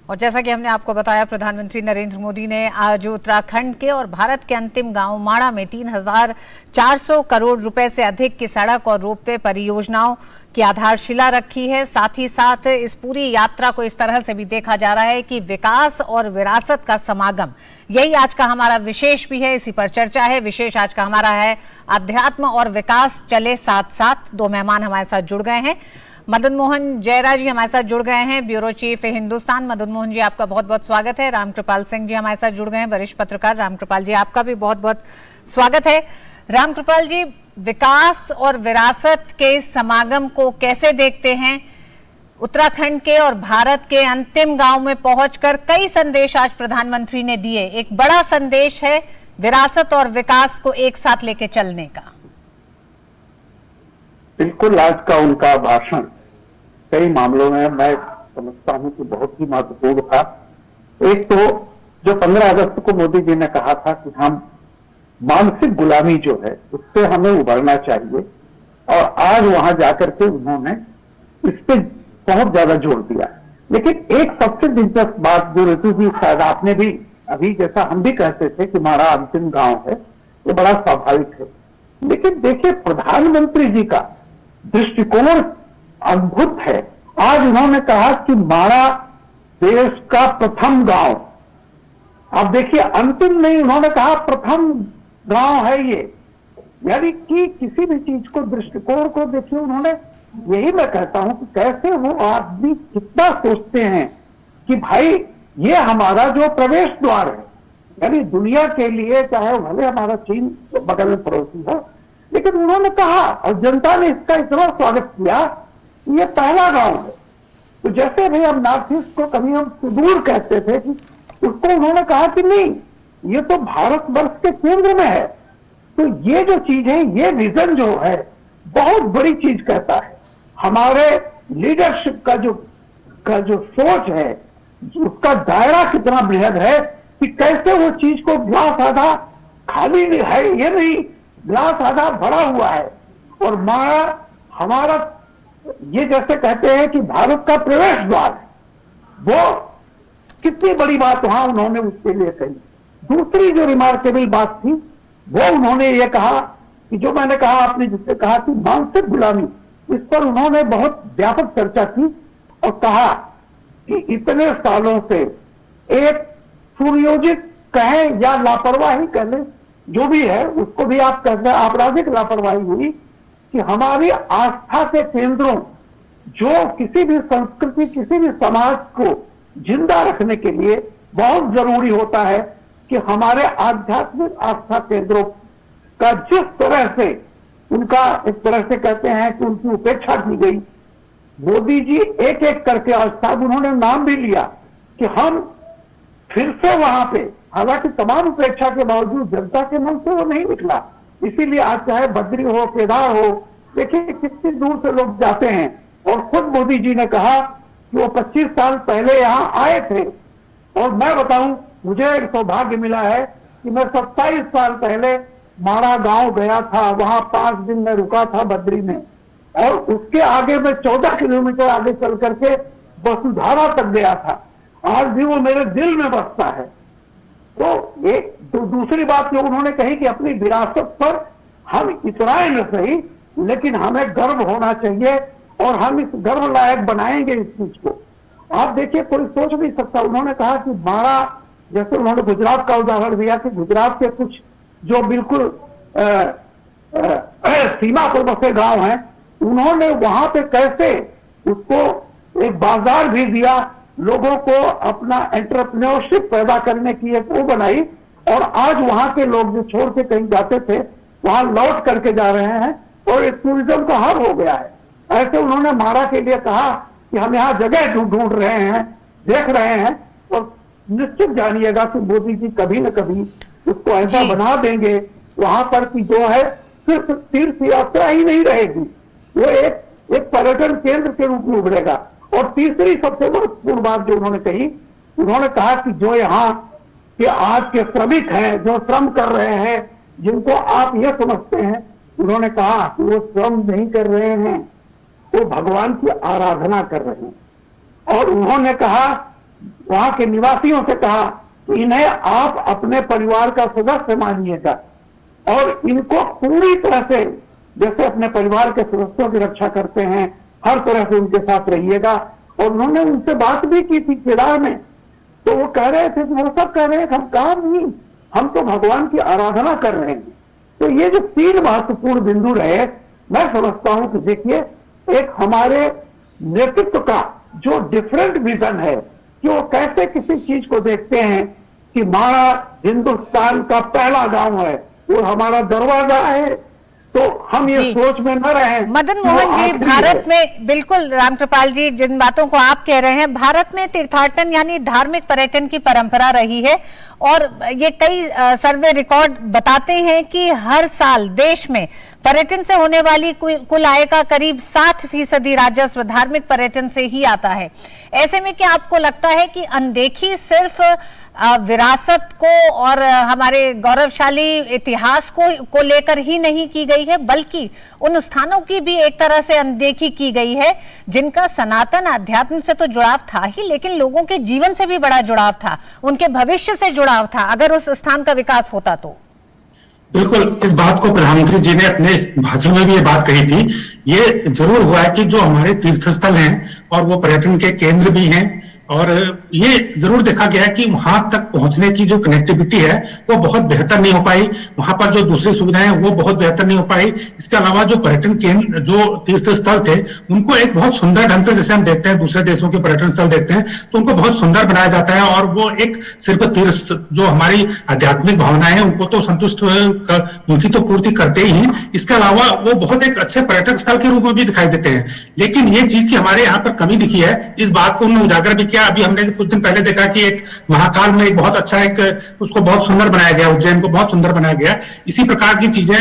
और जैसा कि हमने आपको बताया, प्रधानमंत्री नरेंद्र मोदी ने आज उत्तराखंड के और भारत के अंतिम गांव माड़ा में 3,400 करोड़ रुपए से अधिक की सड़क और रोपवे परियोजनाओं की आधारशिला रखी है। साथ ही साथ इस पूरी यात्रा को इस तरह से भी देखा जा रहा है कि विकास और विरासत का समागम, यही आज का हमारा विशेष भी है, इसी पर चर्चा है। विशेष आज का हमारा है अध्यात्म और विकास चले साथ साथ। दो मेहमान हमारे साथ जुड़ गए हैं। मदन मोहन जयरा जी हमारे साथ जुड़ गए हैं, ब्यूरो चीफ हिंदुस्तान। मदन मोहन जी, आपका बहुत बहुत स्वागत है। रामकृपाल सिंह जी हमारे साथ जुड़ गए हैं, वरिष्ठ पत्रकार। रामकृपाल जी, आपका भी बहुत बहुत स्वागत है। रामकृपाल जी, विकास और विरासत के समागम को कैसे देखते हैं? उत्तराखंड के और भारत के अंतिम गांव में पहुंचकर कई संदेश आज प्रधानमंत्री ने दिए। एक बड़ा संदेश है विरासत और विकास को एक साथ लेके चलने का। बिल्कुल, आज का उनका भाषण कई मामलों में मैं समझता हूं कि बहुत ही महत्वपूर्ण था। एक तो जो 15 अगस्त को मोदी जी ने कहा था कि हम मानसिक गुलामी जो है उससे हमें उभरना चाहिए, और आज वहां जाकर के उन्होंने इस पे बहुत ज्यादा जोर दिया। लेकिन एक सबसे दिलचस्प बात जो ऋतु जी शायद आपने भी अभी, जैसा हम भी कहते थे कि हमारा अंतिम गांव है, ये बड़ा स्वाभाविक है। लेकिन देखिए, प्रधानमंत्री जी का दृष्टिकोण अद्भुत है। आज उन्होंने कहा कि माड़ा देश का प्रथम गांव। आप देखिए, अंतिम नहीं, उन्होंने कहा प्रथम गांव है ये। यानी कि किसी भी चीज को, दृष्टिकोण को देखिए उन्होंने, यही मैं कहता हूं कि कैसे वो आदमी कितना सोचते हैं कि भाई ये हमारा जो प्रवेश द्वार है, यानी दुनिया के लिए, चाहे भले हमारा चीन बगल में पड़ोसी है, लेकिन उन्होंने कहा और जनता ने इसका इतना स्वागत किया, ये पहला गांव है। तो जैसे भाई हम नॉर्थ ईस्ट को कभी हम सुदूर कहते थे, कि उसको उन्होंने कहा कि नहीं, ये तो भारतवर्ष के केंद्र में है। तो ये जो चीज है, ये विजन जो है बहुत बड़ी चीज कहता है। हमारे लीडरशिप का जो सोच है, उसका दायरा कितना बृहद है कि कैसे वो चीज को ग्लास आधा खाली नहीं है, ये नहीं, ग्लास आधा भरा हुआ है। और हमारा ये जैसे कहते हैं कि भारत का प्रवेश द्वार है, वो कितनी बड़ी बात वहां उन्होंने उसके लिए कही। दूसरी जो रिमार्केबल बात थी, वो उन्होंने ये कहा कि जो मैंने कहा, आपने जिससे कहा कि मानसिक गुलामी, इस पर उन्होंने बहुत व्यापक चर्चा की और कहा कि इतने सालों से एक सुनियोजित कहें या लापरवाही कह लें, जो भी है उसको भी आप कहते हैं आपराधिक लापरवाही हुई, कि हमारी आस्था के केंद्रों, जो किसी भी संस्कृति, किसी भी समाज को जिंदा रखने के लिए बहुत जरूरी होता है कि हमारे आध्यात्मिक आस्था केंद्रों का जिस तरह से उनका, एक तरह से कहते हैं कि उनकी उपेक्षा की गई। मोदी जी एक एक करके, आज साहब उन्होंने नाम भी लिया कि हम फिर से वहां पे, हालांकि तमाम उपेक्षा के बावजूद जनता के मन से वो नहीं निकला, इसीलिए आज चाहे बद्री हो, केदार हो, देखिए कितनी दूर से लोग जाते हैं। और खुद मोदी जी ने कहा कि वो 25 साल पहले यहाँ आए थे, और मैं बताऊं, मुझे एक सौभाग्य मिला है कि मैं 27 साल पहले माड़ा गांव गया था, वहां 5 दिन में रुका था बद्री में, और उसके आगे मैं 14 किलोमीटर आगे चल करके वसुधारा तक गया था। आज भी वो मेरे दिल में बसता है। तो एक दूसरी बात जो उन्होंने कही कि अपनी विरासत पर हम इतराए न सही, लेकिन हमें गर्व होना चाहिए और हम इस गर्व लायक बनाएंगे इस चीज को। आप देखिए, कोई सोच नहीं सकता। उन्होंने कहा कि माड़ा, जैसे उन्होंने गुजरात का उदाहरण दिया कि गुजरात के कुछ जो बिल्कुल सीमा पर बसे गांव हैं, उन्होंने वहां पे कैसे उसको एक बाजार भी दिया, लोगों को अपना एंटरप्रेन्योरशिप पैदा करने की एक वो बनाई, और आज वहां के लोग जो छोड़ के कहीं जाते थे, वहां लौट करके जा रहे हैं और एक टूरिज्म का हब हो गया है। ऐसे उन्होंने माड़ा के लिए कहा कि हम यहाँ जगह ढूंढ रहे हैं, देख रहे हैं, और निश्चित जानिएगा कि मोदी जी कभी न कभी उसको ऐसा बना देंगे वहां पर कि जो है सिर्फ तीर्थ यात्रा ही नहीं रहेगी, वो एक पर्यटन केंद्र के रूप में उभरेगा। और तीसरी सबसे महत्वपूर्ण बात जो उन्होंने कही, उन्होंने कहा कि जो यहाँ के आज के श्रमिक हैं, जो श्रम कर रहे हैं, जिनको आप ये समझते हैं, उन्होंने कहा कि वो श्रम नहीं कर रहे हैं, वो भगवान की आराधना कर रहे हैं। और उन्होंने कहा, वहां के निवासियों से कहा कि इन्हें आप अपने परिवार का सदस्य मानिएगा और इनको पूरी तरह से जैसे अपने परिवार के सदस्यों की रक्षा करते हैं, हर तरह से उनके साथ रहिएगा। और उन्होंने उनसे बात भी की थी केदार में, तो वो कह रहे थे, वो सब कह रहे हैं हम काम नहीं, हम तो भगवान की आराधना कर रहे हैं। तो ये जो 3 महत्वपूर्ण बिंदु रहे, मैं समझता हूं कि देखिए, एक हमारे नेतृत्व का जो डिफरेंट विजन है कि वो कैसे किसी चीज को देखते हैं कि माड़ा हिंदुस्तान का पहला गांव है, वो हमारा दरवाजा है, तो हम ये सोच में न रहें। मदन मोहन जी, भारत में, बिल्कुल रामकृपाल जी, जिन बातों को आप कह रहे हैं, भारत में तीर्थाटन यानी धार्मिक पर्यटन की परंपरा रही है, और ये कई सर्वे रिकॉर्ड बताते हैं कि हर साल देश में पर्यटन से होने वाली कुल आय का करीब 60% राजस्व धार्मिक पर्यटन से ही आता है। ऐसे में क्या आपको लगता है कि अनदेखी सिर्फ विरासत को और हमारे गौरवशाली इतिहास को लेकर ही नहीं की गई है, बल्कि उन स्थानों की भी एक तरह से अनदेखी की गई है जिनका सनातन अध्यात्म से तो जुड़ाव था ही, लेकिन लोगों के जीवन से भी बड़ा जुड़ाव था, उनके भविष्य से जुड़ाव था, अगर उस स्थान का विकास होता तो? बिल्कुल, इस बात को प्रधानमंत्री जी ने अपने भाषण में भी ये बात कही थी। ये जरूर हुआ है कि जो हमारे तीर्थस्थल हैं और वो पर्यटन के केंद्र भी हैं और ये जरूर देखा गया है कि वहां तक पहुंचने की जो कनेक्टिविटी है वो बहुत बेहतर नहीं हो पाई, वहां पर जो दूसरी सुविधाएं वो बहुत बेहतर नहीं हो पाई। इसके अलावा जो पर्यटन केंद्र, जो तीर्थ स्थल थे, उनको एक बहुत सुंदर ढंग से, जैसे हम देखते हैं दूसरे देशों के पर्यटन स्थल देखते हैं तो उनको बहुत सुंदर बनाया जाता है और वो एक सिर्फ तीर्थ, जो हमारी आध्यात्मिक भावनाएं हैं उनको तो संतुष्ट, उनकी तो पूर्ति करते ही, इसके अलावा वो बहुत एक अच्छे पर्यटक स्थल के रूप में भी दिखाई देते हैं। लेकिन ये चीज की हमारे यहाँ पर कमी दिखी है, इस बात को उन्होंने उजागर भी किया। अभी हमने कुछ दिन पहले देखा कि एक महाकाल में एक बहुत अच्छा, एक उसको बहुत सुंदर बनाया गया, उज्जैन को बहुत सुंदर बनाया गया। इसी प्रकार की चीजें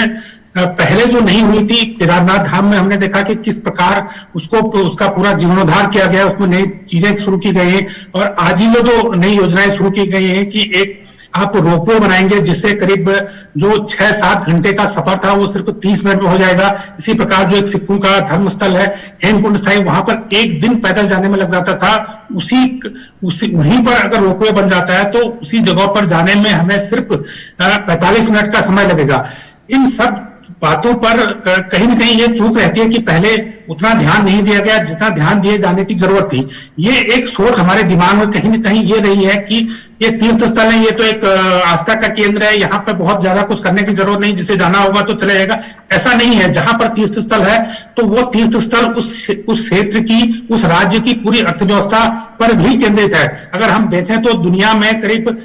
पहले जो नहीं हुई थी केदारनाथ धाम में, हमने देखा कि किस प्रकार उसका पूरा जीर्णोद्धार किया गया, उसमें नई चीजें शुरू की गई है। और आज ही जो नई योजनाएं शुरू की गई हैं कि एक आप रोपवे बनाएंगे जिससे करीब जो 6-7 घंटे का सफर था वो सिर्फ 30 मिनट में हो जाएगा। इसी प्रकार जो एक सिखों का धर्म स्थल है हेमकुंड साहिब, वहां पर एक दिन पैदल जाने में लग जाता था, उसी वहीं पर अगर रोपवे बन जाता है तो उसी जगह पर जाने में हमें सिर्फ 45 मिनट का समय लगेगा। इन सब बातों पर कहीं न कहीं ये चूक रहती है कि पहले उतना ध्यान नहीं दिया गया जितना ध्यान दिए जाने की जरूरत थी। ये एक सोच हमारे दिमाग में कहीं न कहीं ये रही है कि ये तीर्थ स्थल है, ये तो एक आस्था का केंद्र है, यहाँ पे बहुत ज्यादा कुछ करने की जरूरत नहीं, जिसे जाना होगा तो चले जाएगा। ऐसा नहीं है, जहां पर तीर्थ स्थल है तो वो तीर्थ स्थल उस क्षेत्र की, उस राज्य की पूरी अर्थव्यवस्था पर भी केंद्रित है। अगर हम देखें तो दुनिया में करीब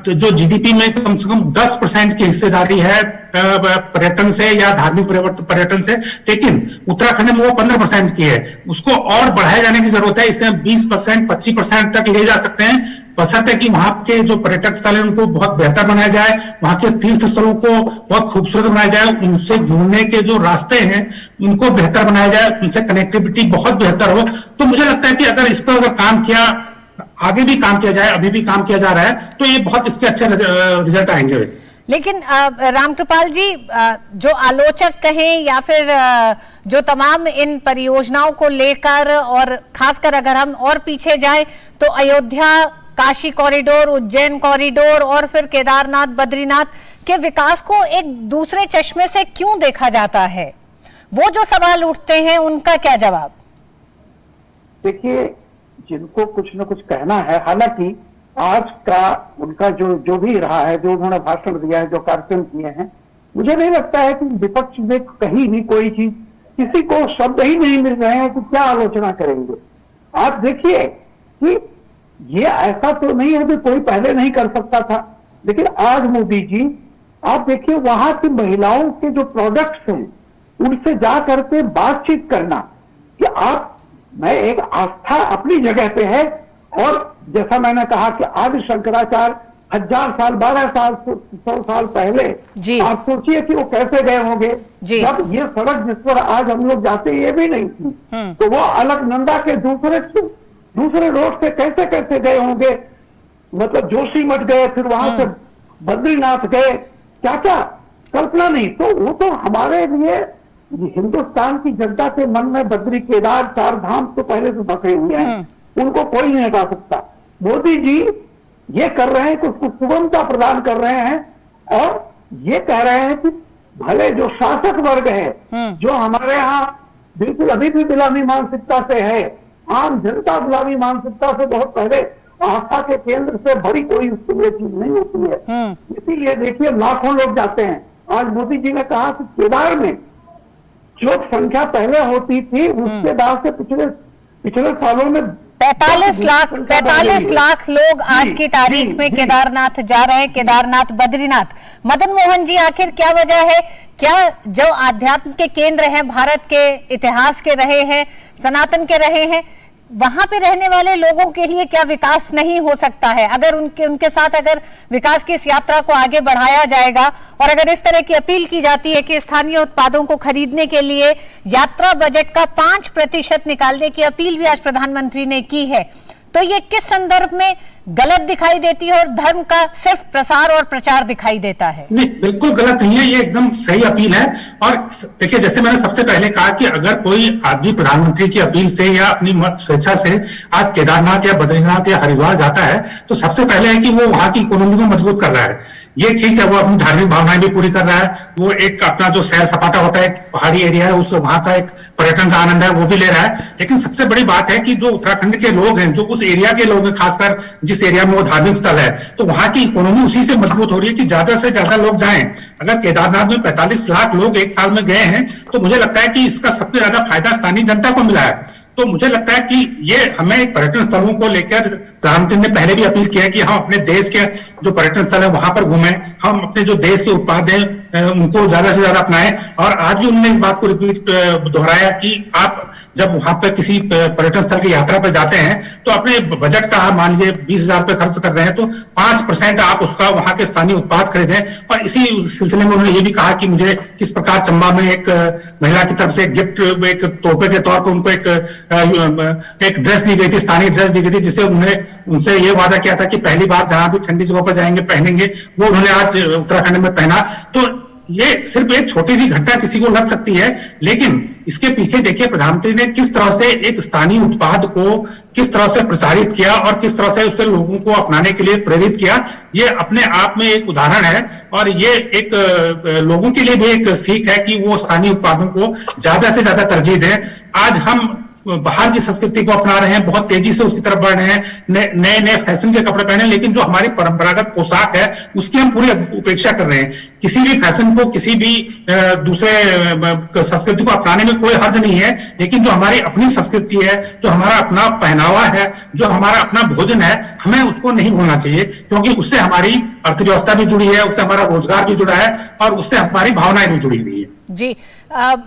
जो जीडीपी में कम से कम 10% की हिस्सेदारी है पर्यटन से या धार्मिक पर्यटन से, लेकिन उत्तराखंड में वो 15% की है। उसको और बढ़ाए जाने की जरूरत है, इसमें 20%, 25% तक ले जा सकते हैं, बशर्ते कि वहां के जो पर्यटक स्थल है उनको बहुत बेहतर बनाया जाए, वहां के तीर्थ स्थलों को बहुत खूबसूरत बनाया जाए, उनसे जुड़ने के जो रास्ते हैं उनको बेहतर बनाया जाए, उनसे कनेक्टिविटी बहुत बेहतर हो। तो मुझे लगता है कि अगर इस पर अगर काम किया, आगे भी काम किया जाए, अभी भी काम किया जा रहा है, तो ये बहुत इसके अच्छे रिजल्ट आएंगे। लेकिन रामकृपाल जी, जो आलोचक कहें या फिर जो तमाम इन परियोजनाओं को लेकर, और खासकर अगर हम और पीछे जाए तो अयोध्या काशी कॉरिडोर, उज्जैन कॉरिडोर और फिर केदारनाथ बद्रीनाथ के विकास को एक दूसरे चश्मे से क्यों देखा जाता है? वो जो सवाल उठते हैं उनका क्या जवाब? देखिए, जिनको कुछ न कुछ कहना है, हालांकि आज का उनका जो भी रहा है, जो उन्होंने भाषण दिया है, जो कार्यक्रम किए हैं, मुझे नहीं लगता है कि विपक्ष में कहीं भी कोई चीज, किसी को शब्द ही नहीं मिल रहे हैं कि क्या आलोचना करेंगे। आप देखिए कि ये ऐसा तो नहीं है कि कोई पहले नहीं कर सकता था, लेकिन आज मोदी जी, आप देखिए वहां की महिलाओं के जो प्रोडक्ट्स हैं उनसे जा करके बातचीत करना कि मैं एक आस्था अपनी जगह पे है, और जैसा मैंने कहा कि आदि शंकराचार्य 1000 साल, 12 साल, 100 साल पहले, आप सोचिए कि वो कैसे गए होंगे, जब ये सड़क जिस पर आज हम लोग जाते ये भी नहीं थी, तो वो अलकनंदा के दूसरे रोड से कैसे कैसे गए होंगे, मतलब जोशीमठ गए, फिर वहां से बद्रीनाथ गए, क्या क्या कल्पना नहीं। तो वो तो हमारे लिए हिंदुस्तान की जनता के मन में बद्री केदार 4 धाम तो पहले से बसे हुए हैं, उनको कोई नहीं हटा सकता। मोदी जी ये कर रहे हैं कि उसको सुगमता प्रदान कर रहे हैं, और ये कह रहे हैं कि भले जो शासक वर्ग है, जो हमारे यहाँ बिल्कुल अभी भी गुलामी मानसिकता से है, आम जनता गुलामी मानसिकता से बहुत पहले आस्था के केंद्र से बड़ी कोई उसको ये चीज नहीं होती है। इसीलिए देखिए लाखों लोग जाते हैं। आज मोदी जी ने कहा कि केदार में जो संख्या पहले होती थी उसके बाद से पिछले सालों में 45 लाख लोग आज की तारीख में केदारनाथ जा रहे हैं, केदारनाथ बद्रीनाथ। मदन मोहन जी, आखिर क्या वजह है? क्या जो आध्यात्म के केंद्र हैं, भारत के इतिहास के रहे हैं, सनातन के रहे हैं, वहां पे रहने वाले लोगों के लिए क्या विकास नहीं हो सकता है? अगर उनके साथ अगर विकास की इस यात्रा को आगे बढ़ाया जाएगा, और अगर इस तरह की अपील की जाती है कि स्थानीय उत्पादों को खरीदने के लिए यात्रा बजट का 5% निकालने की अपील भी आज प्रधानमंत्री ने की है, तो ये किस संदर्भ में गलत दिखाई देती है और धर्म का सिर्फ प्रसार और प्रचार दिखाई देता है? नहीं, बिल्कुल गलत नहीं है, ये एकदम सही अपील है। और देखिए, जैसे मैंने सबसे पहले कहा कि अगर कोई आदमी प्रधानमंत्री की अपील से या अपनी स्वेच्छा से आज केदारनाथ या बद्रीनाथ या हरिद्वार जाता है, तो सबसे पहले है कि वो वहां की इकोनॉमी को मजबूत कर रहा है। ये ठीक है, वो अपनी धार्मिक भावनाएं भी पूरी कर रहा है, वो एक अपना जो सैर सपाटा होता है, पहाड़ी एरिया है, उस वहां का एक पर्यटन का आनंद है, वो भी ले रहा है। लेकिन सबसे बड़ी बात है कि जो उत्तराखंड के लोग हैं, जो उस एरिया के लोग हैं, खासकर जिस एरिया में वो धार्मिक स्थल है, तो वहां की इकोनॉमी उसी से मजबूत हो रही है कि ज्यादा से ज्यादा लोग जाएं। अगर केदारनाथ में 45 लाख लोग एक साल में गए हैं, तो मुझे लगता है कि इसका सबसे ज्यादा फायदा स्थानीय जनता को मिला है। तो मुझे लगता है कि ये हमें पर्यटन स्थलों को लेकर प्रधानमंत्री ने पहले भी अपील किया कि हम अपने देश के जो पर्यटन स्थल है वहां पर घूमें, हम अपने जो देश के उत्पाद हैं उनको ज्यादा से ज्यादा अपनाएं। और आज भी उन्होंने इस बात को रिपीट दोहराया कि आप जब वहां पर किसी पर्यटन स्थल की यात्रा पर जाते हैं तो अपने बजट का, मान लीजिए 20,000 रुपए खर्च कर रहे हैं, तो 5% आप उसका वहां के स्थानीय उत्पाद खरीदें। और इसी सिलसिले में उन्होंने ये भी कहा कि मुझे किस प्रकार चंबा में एक महिला की तरफ से गिफ्ट, एक तोहफे के तौर पर उनको एक ड्रेस दी गई थी, स्थानीय ड्रेस दी गई थी, जिसे उनसे ये वादा किया था कि पहली बार जहां भी ठंडी जगह पर जाएंगे पहनेंगे, वो उन्होंने आज उत्तराखंड में पहना। तो ये सिर्फ एक छोटी सी घटना किसी को लग सकती है, लेकिन इसके पीछे देखिए प्रधानमंत्री ने किस तरह से एक स्थानीय उत्पाद को किस तरह से प्रचारित किया और किस तरह से उससे लोगों को अपनाने के लिए प्रेरित किया। ये अपने आप में एक उदाहरण है और ये एक लोगों के लिए भी एक सीख है कि वो स्थानीय उत्पादों को ज्यादा से ज्यादा तरजीह दें। आज हम बाहर की संस्कृति को अपना रहे हैं, बहुत तेजी से उसकी तरफ बढ़ रहे हैं, नए नए फैशन के कपड़े पहने, लेकिन जो हमारी परंपरागत पोशाक है उसकी हम पूरी उपेक्षा कर रहे हैं। किसी भी फैशन को, किसी भी दूसरे संस्कृति को अपनाने में कोई हर्ज नहीं है, लेकिन जो हमारी अपनी संस्कृति है, जो हमारा अपना पहनावा है, जो हमारा अपना भोजन है, हमें उसको नहीं भूलना चाहिए, क्योंकि उससे हमारी अर्थव्यवस्था भी जुड़ी है, उससे हमारा रोजगार भी जुड़ा है और उससे हमारी भावनाएं भी जुड़ी हुई है। जी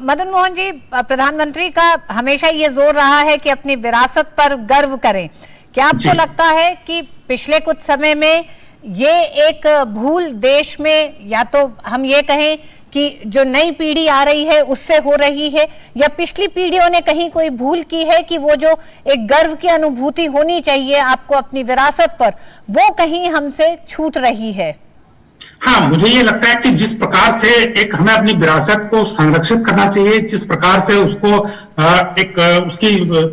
मदन मोहन जी, प्रधानमंत्री का हमेशा ये जोर रहा है कि अपनी विरासत पर गर्व करें। क्या आपको लगता है कि पिछले कुछ समय में ये एक भूल देश में, या तो हम ये कहें कि जो नई पीढ़ी आ रही है उससे हो रही है, या पिछली पीढ़ियों ने कहीं कोई भूल की है कि वो जो एक गर्व की अनुभूति होनी चाहिए आपको अपनी विरासत पर, वो कहीं हमसे छूट रही है? हाँ, मुझे ये लगता है कि जिस प्रकार से एक हमें अपनी विरासत को संरक्षित करना चाहिए, जिस प्रकार से उसको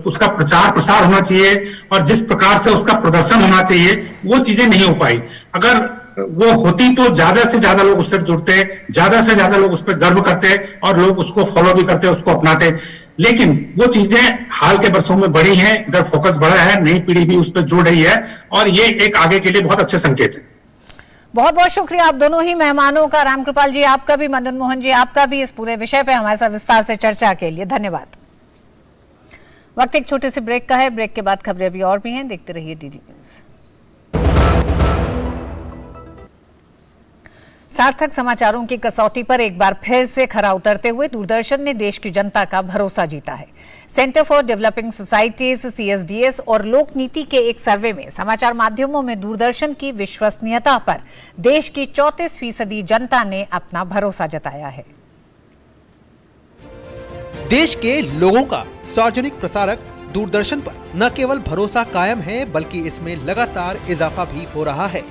उसका प्रचार प्रसार होना चाहिए और जिस प्रकार से उसका प्रदर्शन होना चाहिए, वो चीजें नहीं हो पाई। अगर वो होती तो ज्यादा से ज्यादा लोग उससे जुड़ते, ज्यादा से ज्यादा लोग उस पर गर्व करते और लोग उसको फॉलो भी करते, उसको अपनाते। लेकिन वो चीजें हाल के वर्षों में बढ़ी हैं, इधर फोकस बढ़ा है, नई पीढ़ी भी उस पर जुड़ रही है और ये एक आगे के लिए बहुत अच्छे संकेत है। बहुत बहुत शुक्रिया आप दोनों ही मेहमानों का, रामकृपाल जी आपका भी, मदन मोहन जी आपका भी, इस पूरे विषय पे हमारे साथ विस्तार से चर्चा के लिए धन्यवाद। वक्त एक छोटे से ब्रेक का है, ब्रेक के बाद खबरें अभी और भी हैं, देखते रहिए डीडी न्यूज। सार्थक समाचारों की कसौटी पर एक बार फिर से खरा उतरते हुए दूरदर्शन ने देश की जनता का भरोसा जीता है। Centre for developing societies CSDS और लोक नीति के एक सर्वे में समाचार माध्यमों में दूरदर्शन की विश्वसनीयता पर देश की 34% जनता ने अपना भरोसा जताया है। देश के लोगों का सार्वजनिक प्रसारक दूरदर्शन पर न केवल भरोसा कायम है, बल्कि इसमें लगातार इजाफा भी हो रहा है।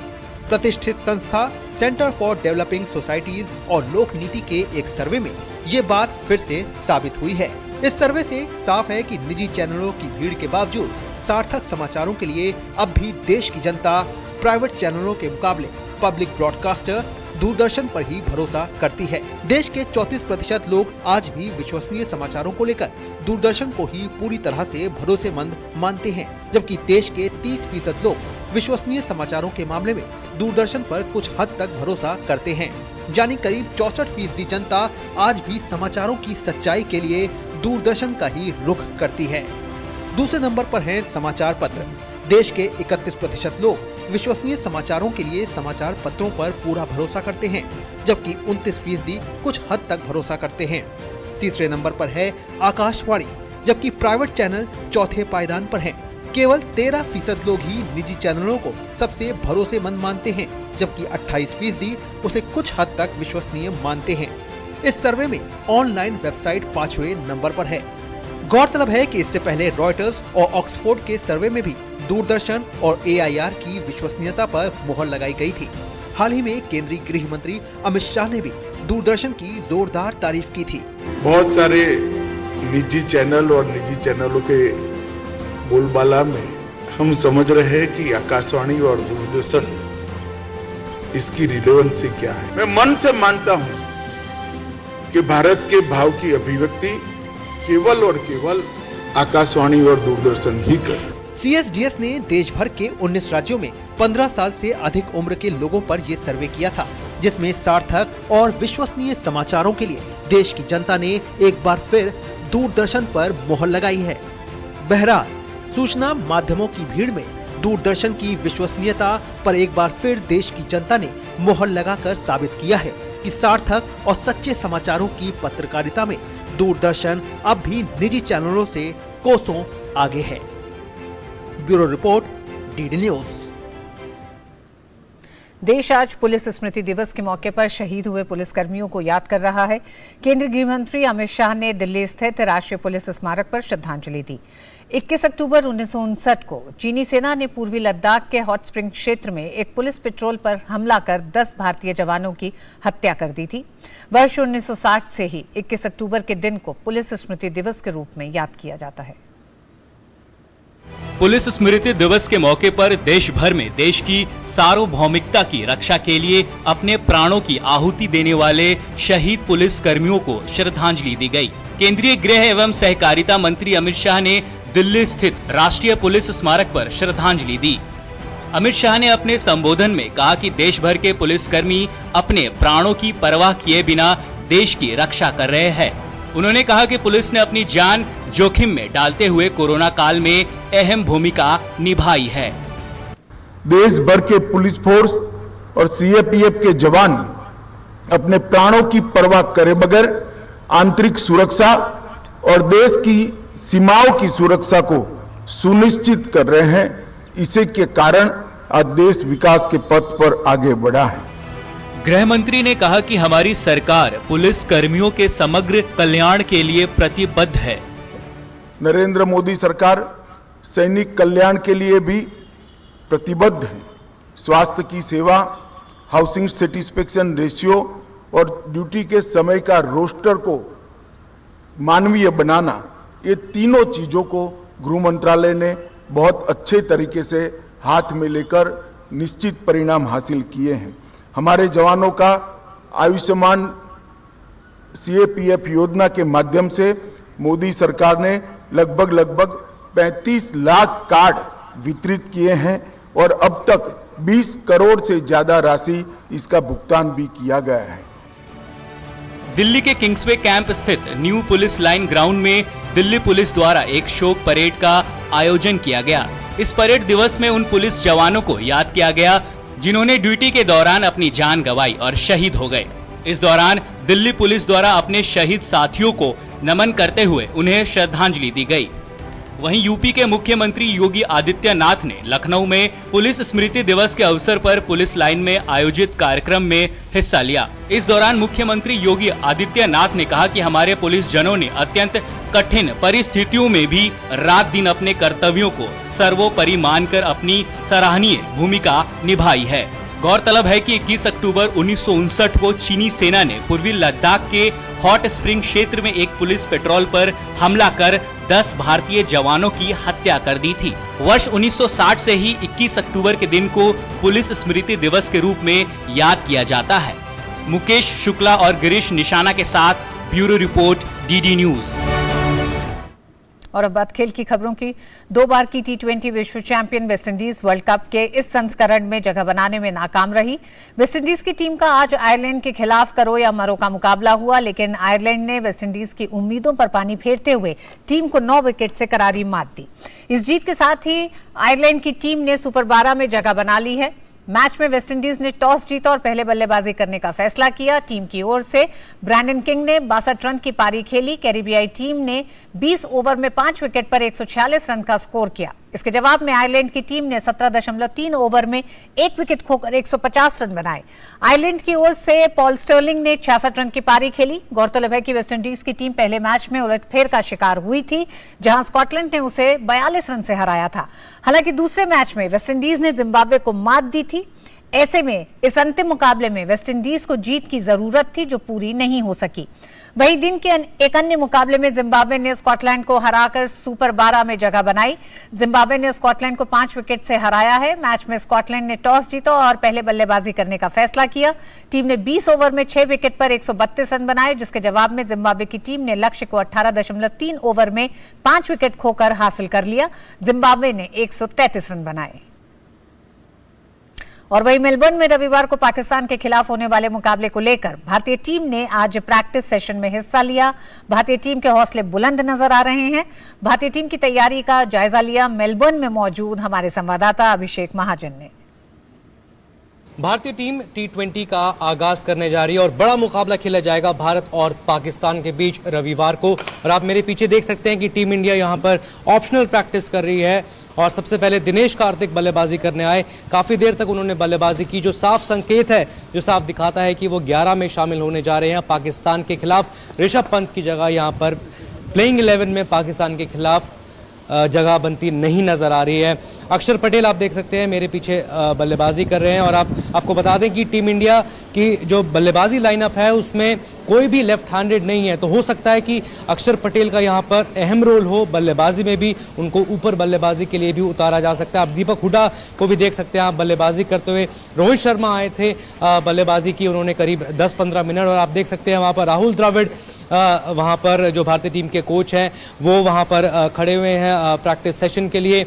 प्रतिष्ठित संस्था सेंटर फॉर डेवलपिंग सोसाइटीज और लोक नीति के एक सर्वे में ये बात फिर से साबित हुई है। इस सर्वे से साफ है कि निजी चैनलों की भीड़ के बावजूद सार्थक समाचारों के लिए अब भी देश की जनता प्राइवेट चैनलों के मुकाबले पब्लिक ब्रॉडकास्टर दूरदर्शन पर ही भरोसा करती है। देश के 34% लोग आज भी विश्वसनीय समाचारों को लेकर दूरदर्शन को ही पूरी तरह से भरोसेमंद मानते हैं, जबकि देश के 30% लोग विश्वसनीय समाचारों के मामले में दूरदर्शन पर कुछ हद तक भरोसा करते हैं। यानी करीब 64% जनता आज भी समाचारों की सच्चाई के लिए दूरदर्शन का ही रुख करती है। दूसरे नंबर पर हैं समाचार पत्र। देश के 31% लोग विश्वसनीय समाचारों के लिए समाचार पत्रों पर पूरा भरोसा करते हैं, जबकि 29% कुछ हद तक भरोसा करते हैं। तीसरे नंबर पर है आकाशवाणी, जबकि प्राइवेट चैनल चौथे पायदान पर हैं। केवल 13% लोग ही निजी चैनलों को सबसे भरोसेमंद मानते हैं, जबकि 28% उसे कुछ हद तक विश्वसनीय मानते हैं। इस सर्वे में ऑनलाइन वेबसाइट 5वें नंबर पर है। गौरतलब है कि इससे पहले रॉयटर्स और ऑक्सफोर्ड के सर्वे में भी दूरदर्शन और AIR की विश्वसनीयता पर मुहर लगाई गई थी। हाल ही में केंद्रीय गृह मंत्री अमित शाह ने भी दूरदर्शन की जोरदार तारीफ की थी। बहुत सारे निजी चैनल और निजी चैनलों के बोलबाला में हम समझ रहे हैं कि आकाशवाणी और दूरदर्शन इसकी रिलेवेंसी क्या है। मैं मन से मानता हूं कि भारत के भाव की अभिव्यक्ति केवल और केवल आकाशवाणी और दूरदर्शन ही कर। CSDS ने देश भर के 19 राज्यों में 15 साल से अधिक उम्र के लोगों पर ये सर्वे किया था, जिसमें सार्थक और विश्वसनीय समाचारों के लिए देश की जनता ने एक बार फिर दूरदर्शन पर मुहर लगाई है। बहरहाल सूचना माध्यमों की भीड़ में दूरदर्शन की विश्वसनीयता पर एक बार फिर देश की जनता ने मुहर लगाकर साबित किया है कि सार्थक और सच्चे समाचारों की पत्रकारिता में दूरदर्शन अब भी निजी चैनलों से कोसों आगे है। Bureau report, DD news. देश आज पुलिस स्मृति दिवस के मौके पर शहीद हुए पुलिसकर्मियों को याद कर रहा है। केंद्रीय गृह मंत्री अमित शाह ने दिल्ली स्थित राष्ट्रीय पुलिस स्मारक पर श्रद्धांजलि दी। 21 अक्टूबर 1959 को चीनी सेना ने पूर्वी लद्दाख के हॉट स्प्रिंग क्षेत्र में एक पुलिस पेट्रोल पर हमला कर 10 भारतीय जवानों की हत्या कर दी थी। वर्ष 1960 से ही 21 अक्टूबर के दिन को पुलिस स्मृति दिवस के रूप में याद किया जाता है। पुलिस स्मृति दिवस के मौके पर देश भर में देश की सार्वभौमिकता की रक्षा के लिए अपने प्राणों की आहुति देने वाले शहीद पुलिस कर्मियों को श्रद्धांजलि दी गई। केंद्रीय गृह एवं सहकारिता मंत्री अमित शाह ने दिल्ली स्थित राष्ट्रीय पुलिस स्मारक पर श्रद्धांजलि दी। अमित शाह ने अपने संबोधन में कहा कि देश भर के पुलिसकर्मी अपने प्राणों की परवाह किए बिना देश की रक्षा कर रहे हैं। उन्होंने कहा कि पुलिस ने अपनी जान जोखिम में डालते हुए कोरोना काल में अहम भूमिका निभाई है। देश भर के पुलिस फोर्स और CAPF के जवान अपने प्राणों की परवाह करे बगैर आंतरिक सुरक्षा और देश की सीमाओं की सुरक्षा को सुनिश्चित कर रहे हैं। इसी के कारण आज देश विकास के पथ पर आगे बढ़ा है। गृह मंत्री ने कहा कि हमारी सरकार पुलिस कर्मियों के समग्र कल्याण के लिए प्रतिबद्ध है। नरेंद्र मोदी सरकार सैनिक कल्याण के लिए भी प्रतिबद्ध है। स्वास्थ्य की सेवा, हाउसिंग सेटिस्फेक्शन रेशियो और ड्यूटी के समय का रोस्टर को मानवीय बनाना, ये तीनों चीजों को गृह मंत्रालय ने बहुत अच्छे तरीके से हाथ में लेकर निश्चित परिणाम हासिल किए हैं। हमारे जवानों का आयुष्मान CAPF योजना के माध्यम से मोदी सरकार ने लगभग 35 लाख कार्ड वितरित किए हैं और अब तक 20 करोड़ से ज्यादा राशि इसका भुगतान भी किया गया है। दिल्ली के किंग्सवे कैंप स्थित न्यू पुलिस लाइन ग्राउंड में दिल्ली पुलिस द्वारा एक शोक परेड का आयोजन किया गया। इस परेड दिवस में उन पुलिस जवानों को याद किया गया जिन्होंने ड्यूटी के दौरान अपनी जान गंवाई और शहीद हो गए। इस दौरान दिल्ली पुलिस द्वारा अपने शहीद साथियों को नमन करते हुए उन्हें श्रद्धांजलि दी गई। वहीं यूपी के मुख्यमंत्री योगी आदित्यनाथ ने लखनऊ में पुलिस स्मृति दिवस के अवसर पर पुलिस लाइन में आयोजित कार्यक्रम में हिस्सा लिया। इस दौरान मुख्यमंत्री योगी आदित्यनाथ ने कहा कि हमारे पुलिस जनों ने अत्यंत कठिन परिस्थितियों में भी रात दिन अपने कर्तव्यों को सर्वोपरि मानकर अपनी सराहनीय भूमिका निभाई है। गौरतलब है कि 21 अक्टूबर 1959 को चीनी सेना ने पूर्वी लद्दाख के हॉट स्प्रिंग क्षेत्र में एक पुलिस पेट्रोल पर हमला कर 10 भारतीय जवानों की हत्या कर दी थी। वर्ष 1960 से ही 21 अक्टूबर के दिन को पुलिस स्मृति दिवस के रूप में याद किया जाता है। मुकेश शुक्ला और गिरीश निशाना के साथ ब्यूरो रिपोर्ट, DD न्यूज। और अब बात खेल की खबरों की। 2 बार की T20 विश्व चैंपियन वेस्टइंडीज वर्ल्ड कप के इस संस्करण में जगह बनाने में नाकाम रही। वेस्टइंडीज की टीम का आज आयरलैंड के खिलाफ करो या मरो का मुकाबला हुआ, लेकिन आयरलैंड ने वेस्टइंडीज की उम्मीदों पर पानी फेरते हुए टीम को 9 विकेट से करारी मात दी। इस जीत के साथ ही आयरलैंड की टीम ने सुपर 12 में जगह बना ली है। मैच में वेस्टइंडीज ने टॉस जीता और पहले बल्लेबाजी करने का फैसला किया। टीम की ओर से ब्रैंडन किंग ने 62 रन की पारी खेली। कैरिबियाई टीम ने 20 ओवर में 5 विकेट पर 146 रन का स्कोर किया। इसके जवाब में आयरलैंड की टीम ने 17.3 ओवर में 1 विकेट खोकर 150 रन बनाए। आयरलैंड की ओर से पॉल स्टर्लिंग ने 66 रन की पारी खेली। गौरतलब है कि वेस्टइंडीज की टीम पहले मैच में उलटफेर का शिकार हुई थी, जहां स्कॉटलैंड ने उसे 42 रन से हराया था। हालांकि दूसरे मैच में वेस्टइंडीज ने जिम्बाब्वे को मात दी थी। ऐसे में इस अंतिम मुकाबले में वेस्टइंडीज को जीत की जरूरत थी, जो पूरी नहीं हो सकी। वहीं दिन के एक अन्य मुकाबले में जिम्बाब्वे ने स्कॉटलैंड को हराकर सुपर 12 में जगह बनाई। जिम्बाब्वे ने स्कॉटलैंड को 5 विकेट से हराया है। मैच में स्कॉटलैंड ने टॉस जीता और पहले बल्लेबाजी करने का फैसला किया। टीम ने 20 ओवर में 6 विकेट पर 132 रन बनाए, जिसके जवाब में जिम्बाब्वे की टीम ने लक्ष्य को 18.3 ओवर में 5 विकेट खोकर हासिल कर लिया। जिम्बाब्वे ने 133 रन बनाए। और वहीं मेलबर्न में रविवार को पाकिस्तान के खिलाफ होने वाले मुकाबले को लेकर भारतीय टीम ने आज प्रैक्टिस सेशन में हिस्सा लिया। भारतीय टीम के हौसले बुलंद नजर आ रहे हैं। भारतीय टीम की तैयारी का जायजा लिया मेलबर्न में मौजूद हमारे संवाददाता अभिषेक महाजन ने। भारतीय टीम T20 का आगाज करने जा रही है और बड़ा मुकाबला खेला जाएगा भारत और पाकिस्तान के बीच रविवार को। और आप मेरे पीछे देख सकते हैं कि टीम इंडिया यहां पर ऑप्शनल प्रैक्टिस कर रही है और सबसे पहले दिनेश कार्तिक बल्लेबाजी करने आए। काफ़ी देर तक उन्होंने बल्लेबाजी की, जो साफ संकेत है, जो साफ दिखाता है कि वो 11 में शामिल होने जा रहे हैं पाकिस्तान के खिलाफ। ऋषभ पंत की जगह यहाँ पर प्लेइंग 11 में पाकिस्तान के खिलाफ जगह बनती नहीं नज़र आ रही है। अक्षर पटेल आप देख सकते हैं मेरे पीछे बल्लेबाजी कर रहे हैं। और आपको बता दें कि टीम इंडिया की जो बल्लेबाजी लाइनअप है उसमें कोई भी लेफ्ट हैंडेड नहीं है, तो हो सकता है कि अक्षर पटेल का यहाँ पर अहम रोल हो बल्लेबाजी में भी, उनको ऊपर बल्लेबाजी के लिए भी उतारा जा सकता है। आप दीपक हुडा को भी देख सकते हैं आप बल्लेबाजी करते हुए। रोहित शर्मा आए थे, बल्लेबाजी की उन्होंने करीब 10-15 मिनट। और आप देख सकते हैं वहाँ पर राहुल द्रविड़ वहाँ पर जो भारतीय टीम के कोच हैं वो वहाँ पर खड़े हुए हैं प्रैक्टिस सेशन के लिए।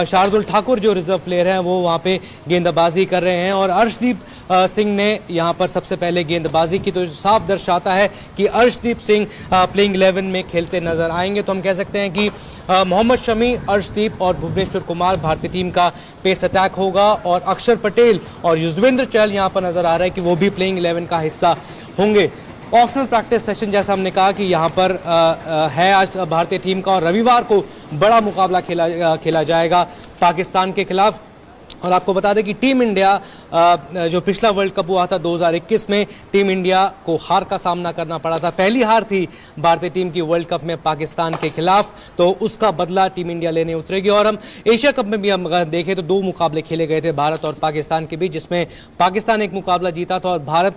शार्दुल ठाकुर जो रिजर्व प्लेयर हैं वो वहाँ पे गेंदबाजी कर रहे हैं और अर्शदीप सिंह ने यहाँ पर सबसे पहले गेंदबाजी की, तो साफ दर्शाता है कि अर्शदीप सिंह प्लेइंग 11 में खेलते नजर आएंगे। तो हम कह सकते हैं कि मोहम्मद शमी, अर्शदीप और भुवनेश्वर कुमार भारतीय टीम का पेस अटैक होगा और अक्षर पटेल और युजवेंद्र चहल यहाँ पर नजर आ रहा है कि वो भी प्लेइंग 11 का हिस्सा होंगे। ऑप्शनल प्रैक्टिस सेशन जैसा हमने कहा कि यहाँ पर है आज भारतीय टीम का और रविवार को बड़ा मुकाबला खेला जाएगा पाकिस्तान के खिलाफ। और आपको बता दें कि टीम इंडिया जो पिछला वर्ल्ड कप हुआ था 2021 में टीम इंडिया को हार का सामना करना पड़ा था। पहली हार थी भारतीय टीम की वर्ल्ड कप में पाकिस्तान के खिलाफ, तो उसका बदला टीम इंडिया लेने उतरेगी। और हम एशिया कप में भी हम अगर देखें तो 2 मुकाबले खेले गए थे भारत और पाकिस्तान के बीच, जिसमें पाकिस्तान 1 मुकाबला जीता था और भारत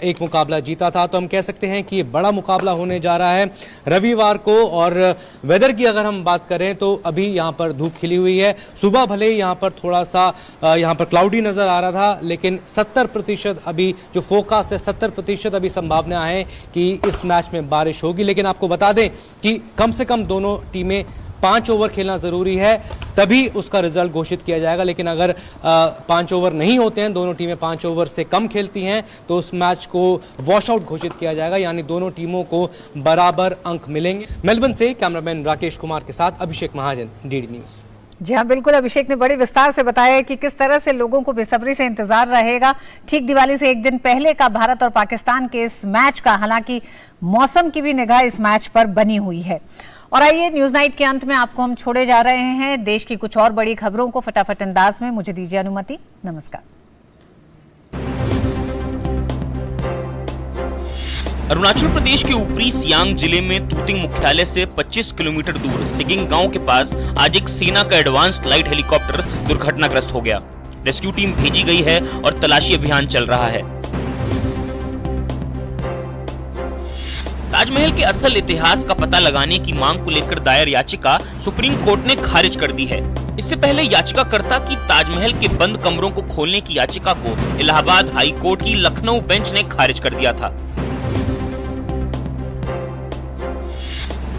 1 मुकाबला जीता था। तो हम कह सकते हैं कि ये बड़ा मुकाबला होने जा रहा है रविवार को। और वेदर की अगर हम बात करें तो अभी यहाँ पर धूप खिली हुई है। सुबह भले ही यहाँ पर थोड़ा सा यहाँ पर क्लाउडी नजर आ रहा था, लेकिन 70% अभी जो फोरकास्ट है 70% अभी संभावना है कि इस मैच में बारिश होगी। लेकिन आपको बता दें कि कम से कम दोनों टीमें 5 ओवर खेलना जरूरी है, तभी उसका रिजल्ट घोषित किया जाएगा। लेकिन अगर 5 ओवर नहीं होते हैं, दोनों टीमें 5 ओवर से कम खेलती हैं, तो उस मैच को वॉश आउट घोषित किया जाएगा, यानी दोनों टीमों को बराबर अंक मिलेंगे। मेलबर्न से कैमरामैन राकेश कुमार के साथ अभिषेक महाजन, डीडी न्यूज। जी हाँ, बिल्कुल। अभिषेक ने बड़े विस्तार से बताया कि किस तरह से लोगों को बेसब्री से इंतजार रहेगा ठीक दिवाली से एक दिन पहले का भारत और पाकिस्तान के इस मैच का। हालांकि मौसम की भी निगाह इस मैच पर बनी हुई है। और आइए न्यूज नाइट के अंत में आपको हम छोड़े जा रहे हैं देश की कुछ और बड़ी खबरों को फटाफट अंदाज में। मुझे दीजिए अनुमति। नमस्कार। अरुणाचल प्रदेश के ऊपरी सियांग जिले में तुतिंग मुख्यालय से 25 किलोमीटर दूर सिगिंग गांव के पास आज एक सेना का एडवांस्ड लाइट हेलीकॉप्टर दुर्घटनाग्रस्त हो गया। रेस्क्यू टीम भेजी गई है और तलाशी अभियान चल रहा है। ताजमहल के असल इतिहास का पता लगाने की मांग को लेकर दायर याचिका सुप्रीम कोर्ट ने खारिज कर दी है। इससे पहले याचिकाकर्ता की ताजमहल के बंद कमरों को खोलने की याचिका को इलाहाबाद हाई कोर्ट की लखनऊ बेंच ने खारिज कर दिया था।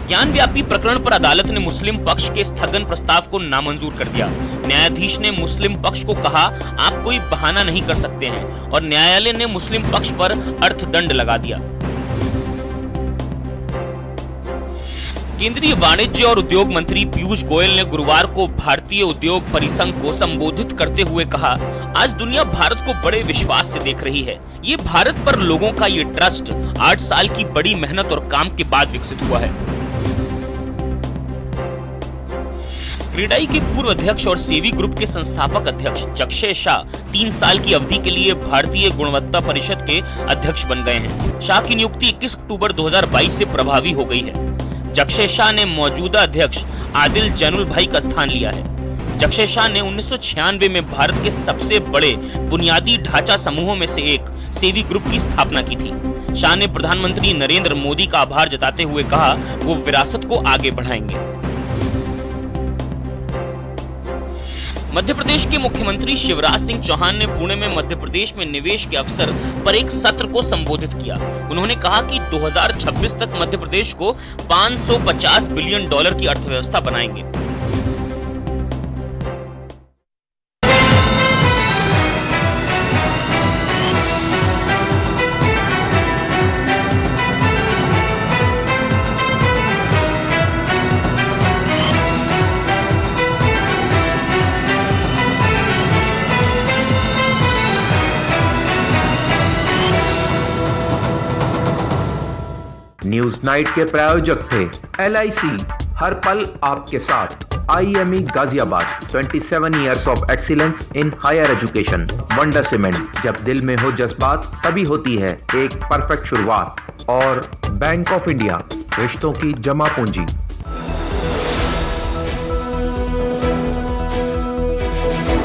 ज्ञान व्यापी प्रकरण पर अदालत ने मुस्लिम पक्ष के स्थगन प्रस्ताव को नामंजूर कर दिया। न्यायाधीश ने मुस्लिम पक्ष को कहा, आप कोई बहाना नहीं कर सकते हैं, और न्यायालय ने मुस्लिम पक्ष पर अर्थदंड लगा दिया। केंद्रीय वाणिज्य और उद्योग मंत्री पीयूष गोयल ने गुरुवार को भारतीय उद्योग परिसंघ को संबोधित करते हुए कहा, आज दुनिया भारत को बड़े विश्वास से देख रही है। ये भारत पर लोगों का ये ट्रस्ट 8 साल की बड़ी मेहनत और काम के बाद विकसित हुआ है। क्रेडाई के पूर्व अध्यक्ष और सेवी ग्रुप के संस्थापक अध्यक्ष जक्षय शाह 3 साल की अवधि के लिए भारतीय गुणवत्ता परिषद के अध्यक्ष बन गए हैं। शाह की नियुक्ति 21 अक्टूबर 2022 से प्रभावी हो गई है। जक्षय शाह ने मौजूदा अध्यक्ष आदिल जैनुल भाई का स्थान लिया है। जक्षय शाह ने 1996 में भारत के सबसे बड़े बुनियादी ढांचा समूहों में से एक सेवी ग्रुप की स्थापना की थी। शाह ने प्रधानमंत्री नरेंद्र मोदी का आभार जताते हुए कहा वो विरासत को आगे बढ़ाएंगे। मध्य प्रदेश के मुख्यमंत्री शिवराज सिंह चौहान ने पुणे में मध्य प्रदेश में निवेश के अवसर पर एक सत्र को संबोधित किया। उन्होंने कहा कि 2026 तक मध्य प्रदेश को $550 बिलियन की अर्थव्यवस्था बनाएंगे। न्यूज नाइट के प्रायोजक थे LIC, हर पल आपके साथ। IME Ghaziabad, 27 years of excellence in higher education। Wonder cement, जब दिल में हो जज्बात तभी होती है एक परफेक्ट शुरुआत। और बैंक ऑफ इंडिया, रिश्तों की जमा पूंजी।